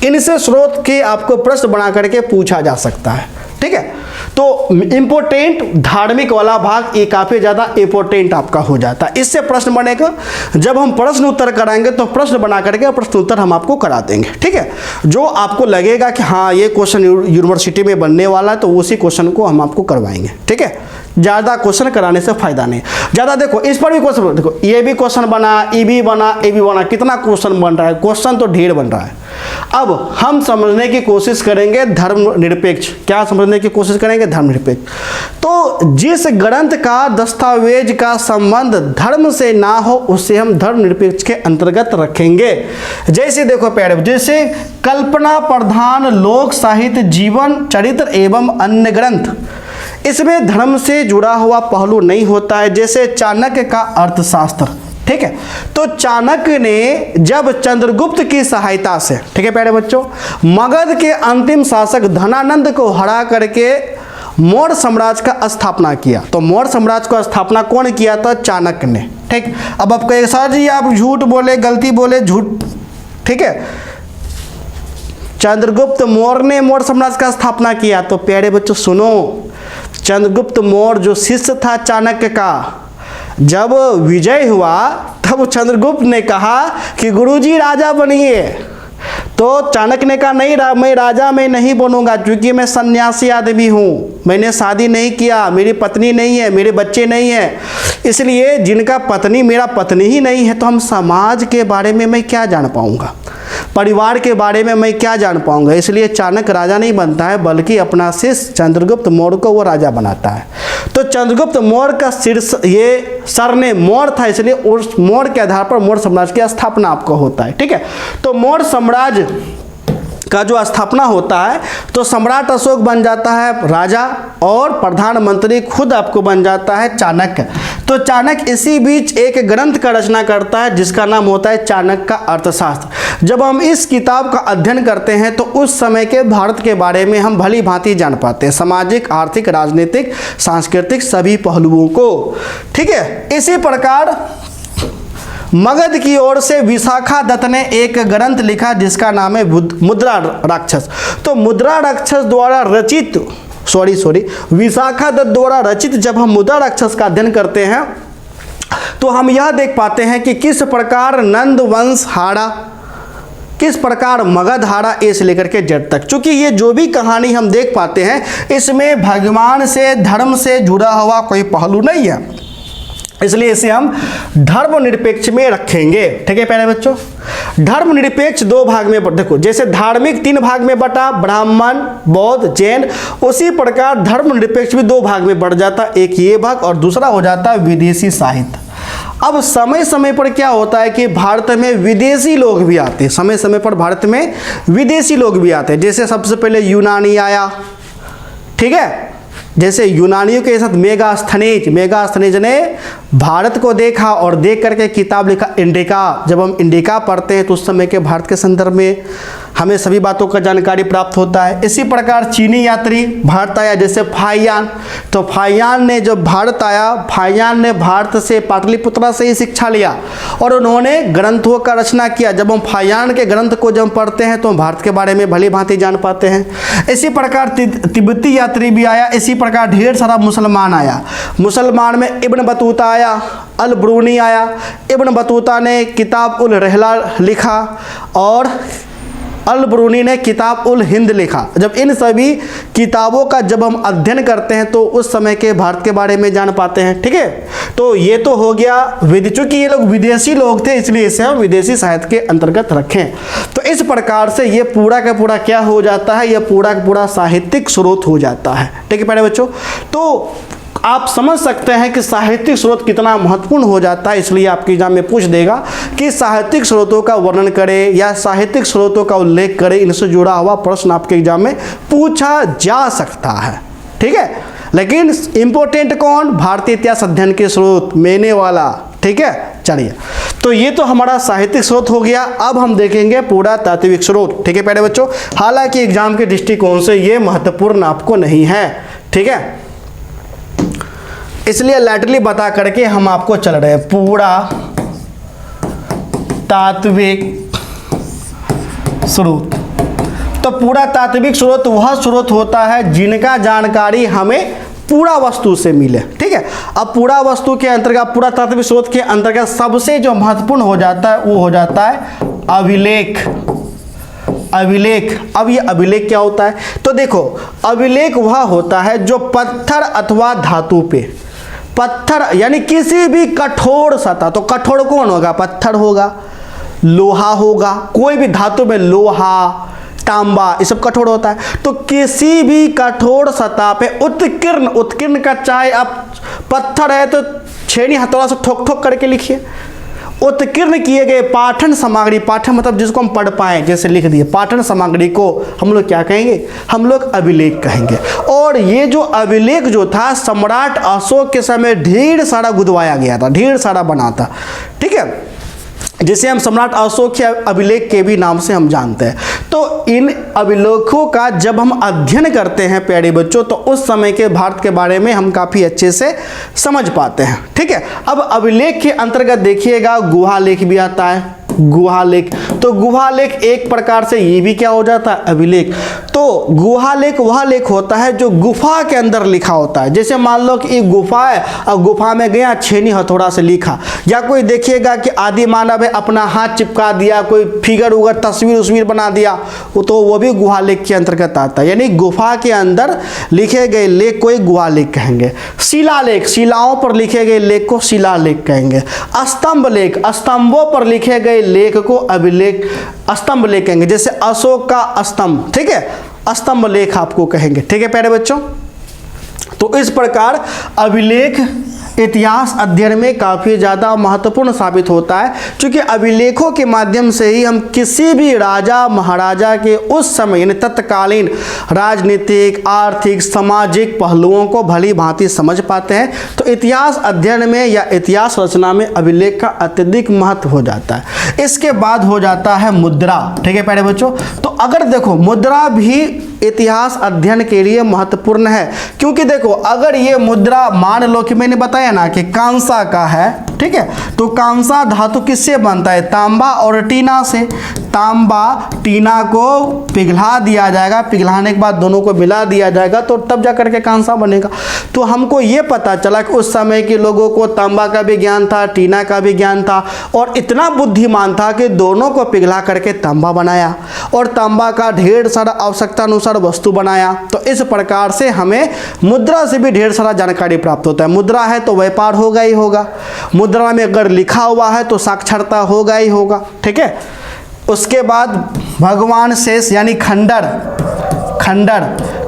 इनसे स्रोत के आपको प्रश्न बना करके पूछा जा सकता है, ठीक है। तो इंपोर्टेंट धार्मिक वाला भाग ये काफ़ी ज़्यादा इंपोर्टेंट आपका हो जाता है। इससे प्रश्न बनेगा, जब हम प्रश्न उत्तर कराएंगे तो प्रश्न बना करके प्रश्न उत्तर हम आपको करा देंगे, ठीक है। जो आपको लगेगा कि हाँ ये क्वेश्चन यूनिवर्सिटी में बनने वाला है तो उसी क्वेश्चन को हम आपको करवाएंगे, ठीक है। ज़्यादा क्वेश्चन कराने से फायदा नहीं। ज़्यादा देखो इस पर भी क्वेश्चन, देखो ये भी क्वेश्चन बना, ये भी बना, ये भी बना, कितना क्वेश्चन बन रहा है, क्वेश्चन तो ढेर बन रहा है। अब हम समझने की कोशिश करेंगे धर्मनिरपेक्ष। क्या समझने की कोशिश करेंगे? धर्मनिरपेक्ष। तो जिस ग्रंथ का, दस्तावेज का संबंध धर्म से ना हो उसे हम धर्मनिरपेक्ष के अंतर्गत रखेंगे। जैसे देखो प्यारे, जैसे कल्पना प्रधान लोक साहित्य, जीवन चरित्र एवं अन्य ग्रंथ, इसमें धर्म से जुड़ा हुआ पहलू नहीं होता है। जैसे चाणक्य का अर्थशास्त्र, ठीक है, तो चाणक्य ने जब चंद्रगुप्त की सहायता से, ठीक है प्यारे बच्चों, मगध के अंतिम शासक धनानंद को हरा करके मौर्य साम्राज्य का स्थापना किया। तो मौर्य साम्राज्य का स्थापना कौन किया था? चाणक्य ने, ठीक। अब आप कहें सर जी आप झूठ बोले, गलती बोले, झूठ, ठीक है, चंद्रगुप्त मौर्य ने मौर्य साम्राज्य का स्थापना किया। तो प्यारे बच्चों सुनो, चंद्रगुप्त मौर्य जो शिष्य था चाणक्य का, जब विजय हुआ तब चंद्रगुप्त ने कहा कि गुरुजी राजा बनिए। तो चाणक्य ने कहा नहीं, मैं राजा में नहीं बनूंगा, क्योंकि मैं सन्यासी आदमी हूँ, मैंने शादी नहीं किया, मेरी पत्नी नहीं है, मेरे बच्चे नहीं हैं, इसलिए जिनका पत्नी मेरा पत्नी ही नहीं है तो हम समाज के बारे में मैं क्या जान पाऊंगा, परिवार के बारे में मैं क्या जान पाऊंगा। इसलिए चाणक्य राजा नहीं बनता है, बल्कि अपना शिष्य चंद्रगुप्त मौर्य को वो राजा बनाता है। तो चंद्रगुप्त मौर्य का शीर्ष, ये सरनेम मौर्य था, इसलिए उस मौर्य के आधार पर मौर्य साम्राज्य की स्थापना आपको होता है, ठीक है। तो मौर्य साम्राज्य का जो स्थापना होता है तो सम्राट अशोक बन जाता है राजा और प्रधानमंत्री खुद आपको बन जाता है चाणक्य। तो चाणक्य इसी बीच एक ग्रंथ का रचना करता है जिसका नाम होता है चाणक्य का अर्थशास्त्र। जब हम इस किताब का अध्ययन करते हैं तो उस समय के भारत के बारे में हम भली भांति जान पाते हैं, सामाजिक, आर्थिक, राजनीतिक, सांस्कृतिक सभी पहलुओं को, ठीक है। इसी प्रकार मगध की ओर से विशाखा दत्त ने एक ग्रंथ लिखा जिसका नाम है मुद्रा राक्षस। तो मुद्रा राक्षस द्वारा रचित विशाखा दत्त द्वारा रचित जब हम मुद्रा राक्षस का अध्ययन करते हैं तो हम यह देख पाते हैं कि किस प्रकार नंद वंश हारा, किस प्रकार मगध हारा, ए से लेकर के जेड तक। चूंकि ये जो भी कहानी हम देख पाते हैं इसमें भगवान से, धर्म से जुड़ा हुआ कोई पहलू नहीं है, इसलिए इसे हम धर्मनिरपेक्ष में रखेंगे। ठीक है प्यारे बच्चों, धर्मनिरपेक्ष दो भाग में, देखो जैसे धार्मिक तीन भाग में बटा, ब्राह्मण, बौद्ध, जैन, उसी प्रकार धर्मनिरपेक्ष भी दो भाग में बढ़ जाता, एक ये भाग और दूसरा हो जाता है विदेशी साहित्य। अब समय समय पर क्या होता है कि भारत में विदेशी लोग भी आते हैं, समय समय पर भारत में विदेशी लोग भी आते हैं। जैसे सबसे पहले यूनानी आया, ठीक है, जैसे यूनानियों के साथ मेगास्थनीज ने भारत को देखा और देख करके किताब लिखा इंडिका। जब हम इंडिका पढ़ते हैं तो उस समय के भारत के संदर्भ में हमें सभी बातों का जानकारी प्राप्त होता है। इसी प्रकार चीनी यात्री भारत आया, जैसे फाहियान, तो फाहियान ने जब भारत आया, फाहियान ने भारत से, पाटलिपुत्रा से ही शिक्षा लिया और उन्होंने ग्रंथों का रचना किया। जब हम फाहियान के ग्रंथ को जब पढ़ते हैं तो हम भारत के बारे में भली भांति जान पाते हैं। इसी प्रकार तिब्बती यात्री भी आया, इसी प्रकार ढेर सारा मुसलमान आया। मुसलमान में इब्न बतूता आया, अल ब्रूनी आया। इब्न बतूता ने किताब उल रहला लिखा और अल ब्रूनी ने किताब उल हिंद लिखा। जब इन सभी किताबों का जब हम अध्ययन करते हैं तो उस समय के भारत के बारे में जान पाते हैं। ठीक है, तो ये तो हो गया चूंकि ये लोग विदेशी लोग थे इसलिए इसे हम विदेशी साहित्य के अंतर्गत रखें। तो इस प्रकार से ये पूरा का पूरा क्या हो जाता है, ये पूरा का पूरा साहित्यिक स्रोत हो जाता है। ठीक है प्यारे बच्चों, तो आप समझ सकते हैं कि साहित्यिक स्रोत कितना महत्वपूर्ण हो जाता है। इसलिए आपके एग्जाम में पूछ देगा कि साहित्यिक स्रोतों का वर्णन करें या साहित्यिक स्रोतों का उल्लेख करें, इनसे जुड़ा हुआ प्रश्न आपके एग्जाम में पूछा जा सकता है। ठीक है, लेकिन इंपॉर्टेंट कौन, भारतीय इतिहास अध्ययन के स्रोत, मेने वाला। ठीक है, चलिए, तो ये तो हमारा साहित्यिक स्रोत हो गया। अब हम देखेंगे पुरातात्विक स्रोत। ठीक है प्यारे बच्चों, हालांकि एग्जाम के दृष्टिकोण से ये महत्वपूर्ण आपको नहीं है। ठीक है, इसलिए लाइटली बता करके हम आपको चल रहे हैं। पूरा तात्विक स्रोत, तो पूरा तात्विक स्रोत वह स्रोत होता है जिनका जानकारी हमें पूरा वस्तु से मिले। ठीक है, अब पूरा वस्तु के अंतर्गत, पूरा तात्विक स्रोत के अंतर्गत सबसे जो महत्वपूर्ण हो जाता है वो हो जाता है अभिलेख। अब ये अभिलेख क्या होता है, तो देखो अभिलेख वह होता है जो पत्थर अथवा धातु पे, पत्थर यानी किसी भी कठोर सतह, तो कठोर कौन होगा, पत्थर होगा, लोहा होगा, कोई भी धातु में लोहा, तांबा, ये सब कठोर होता है। तो किसी भी कठोर सतह पे उत्कीर्ण का चाहे आप पत्थर है तो छेनी हथौड़ा से ठोक ठोक करके लिखिए। उत्कीर्ण किए गए पाठन सामग्री, पाठन मतलब जिसको हम पढ़ पाएं, जैसे लिख दिए, पाठन सामग्री को हम लोग क्या कहेंगे, हम लोग अभिलेख कहेंगे। और ये जो अभिलेख जो था सम्राट अशोक के समय ढेर सारा गुदवाया गया था, ढेर सारा बना था। ठीक है, जिसे हम सम्राट अशोक के अभिलेख के भी नाम से हम जानते हैं। तो इन अभिलेखों का जब हम अध्ययन करते हैं प्यारे बच्चों तो उस समय के भारत के बारे में हम काफ़ी अच्छे से समझ पाते हैं। ठीक है, अब अभिलेख के अंतर्गत देखिएगा गुहालेख भी आता है। गुहालेख, तो गुहालेख एक प्रकार से ये भी क्या हो जाता है, अभिलेख। तो गुहालेख वह लेख होता है जो गुफा के अंदर लिखा होता है। जैसे मान लो कि एक गुफा है और गुफा में गया, छेनी हथौड़ा से लिखा, या कोई देखिएगा कि आदि मानव है अपना हाथ चिपका दिया, कोई फिगर उगर तस्वीर बना दिया, तो वो भी गुहालेख के अंतर्गत आता है। यानी गुफा के अंदर लिखे गए लेख को एक गुहालेख कहेंगे। शिलालेख, शिलाओं पर लिखे गए लेख को शिलालेख कहेंगे। स्तंभ लेख, स्तंभों पर लिखे गए लेख को अभिलेख, स्तंभ लेख कहेंगे। जैसे अशोक का स्तंभ, ठीक है, स्तंभ लेख आपको कहेंगे। ठीक है प्यारे बच्चों, तो इस प्रकार अभिलेख इतिहास अध्ययन में काफ़ी ज़्यादा महत्वपूर्ण साबित होता है, क्योंकि अभिलेखों के माध्यम से ही हम किसी भी राजा महाराजा के उस समय यानी तत्कालीन राजनीतिक, आर्थिक, सामाजिक पहलुओं को भली भांति समझ पाते हैं। तो इतिहास अध्ययन में या इतिहास रचना में अभिलेख का अत्यधिक महत्व हो जाता है। इसके बाद हो जाता है मुद्रा। ठीक है प्यारे बच्चों, तो अगर देखो मुद्रा भी इतिहास अध्ययन के लिए महत्वपूर्ण है, क्योंकि देखो अगर ये मुद्रा मान लो कि मैंने बताया ना कि कांसा का है, ठीक है। तो कांसा धातु किससे बनता है? तांबा और टीना से। तांबा टीना को पिघला दिया जाएगा, पिघलाने के बाद दोनों को मिला दिया जाएगा तो तब जा करके कांसा बनेगा। तो हमको ये पता चला कि उस समय के लोगों को तांबा का भी ज्ञान था, टीना का भी ज्ञान था, और इतना बुद्धिमान था कि दोनों को पिघला करके तांबा बनाया और तांबा का ढेर सारा आवश्यकता अनुसार वस्तु बनाया। तो इस प्रकार से हमें मुद्रा से भी ढेर सारा जानकारी प्राप्त होता है। मुद्रा है तो व्यापार होगा ही होगा, मुद्रा में अगर लिखा हुआ है तो साक्षरता होगा ही होगा, ठीक है। उसके बाद भगवान शेष यानी खंडर, खंडर,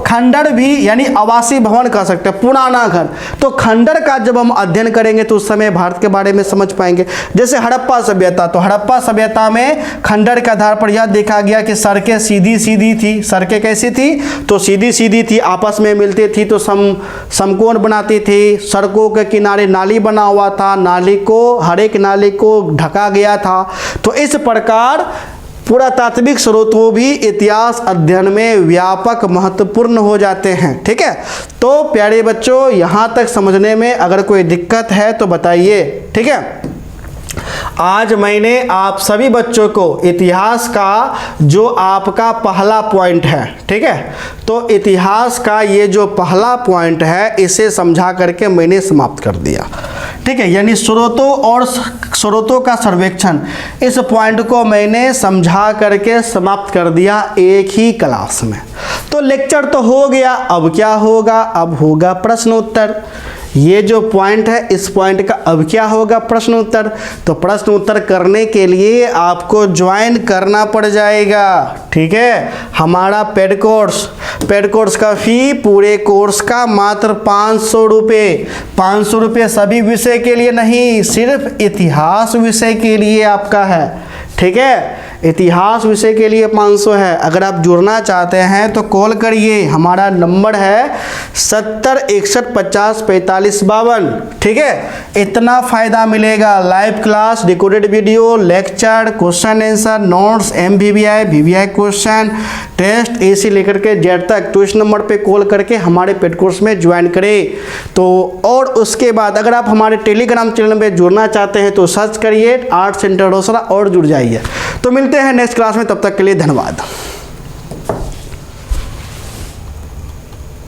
खंडर भी यानी आवासीय भवन कह सकते हैं, पुराना घर। तो खंडर का जब हम अध्ययन करेंगे तो उस समय भारत के बारे में समझ पाएंगे। जैसे हड़प्पा सभ्यता, तो हड़प्पा सभ्यता में खंडर के आधार पर यह देखा गया कि सड़कें सीधी सीधी थी। सड़कें कैसी थी? तो सीधी सीधी थी, आपस में मिलती थी तो समकोण बनाती थी। सड़कों के किनारे नाली बना हुआ था, नाली को, हर एक नाली को ढका गया था। तो इस प्रकार पुरातात्विक स्रोतों भी इतिहास अध्ययन में व्यापक महत्वपूर्ण हो जाते हैं, ठीक है। तो प्यारे बच्चों, यहाँ तक समझने में अगर कोई दिक्कत है तो बताइए, ठीक है। आज मैंने आप सभी बच्चों को इतिहास का जो आपका पहला पॉइंट है, ठीक है, तो इतिहास का ये जो पहला पॉइंट है इसे समझा करके मैंने समाप्त कर दिया, ठीक है। यानी स्रोतों और स्रोतों का सर्वेक्षण, इस पॉइंट को मैंने समझा करके समाप्त कर दिया एक ही क्लास में। तो लेक्चर तो हो गया, अब क्या होगा? अब होगा प्रश्न उत्तर। ये जो पॉइंट है इस पॉइंट का अब क्या होगा? प्रश्न उत्तर। तो प्रश्न उत्तर करने के लिए आपको ज्वाइन करना पड़ जाएगा, ठीक है। हमारा पेड कोर्स का फी पूरे कोर्स का मात्र 500 रुपये। 500 रुपये सभी विषय के लिए नहीं, सिर्फ इतिहास विषय के लिए आपका है, ठीक है। इतिहास विषय के लिए 500 है। अगर आप जुड़ना चाहते हैं तो कॉल करिए, हमारा नंबर है 70 61 50 45 52, ठीक है। इतना फ़ायदा मिलेगा, live class, recorded video, lecture, question answer, notes, MVVI, VVI question, test, AC लेकर के जेड तक। तो इस नंबर पे कॉल करके हमारे पेड कोर्स में ज्वाइन करें। तो और उसके बाद अगर आप हमारे टेलीग्राम चैनल में जुड़ना चाहते हैं तो सर्च करिए आर्ट सेंटर रोसड़ा और जुड़ जाइए। तो मिलते हैं नेक्स्ट क्लास में, तब तक के लिए धन्यवाद।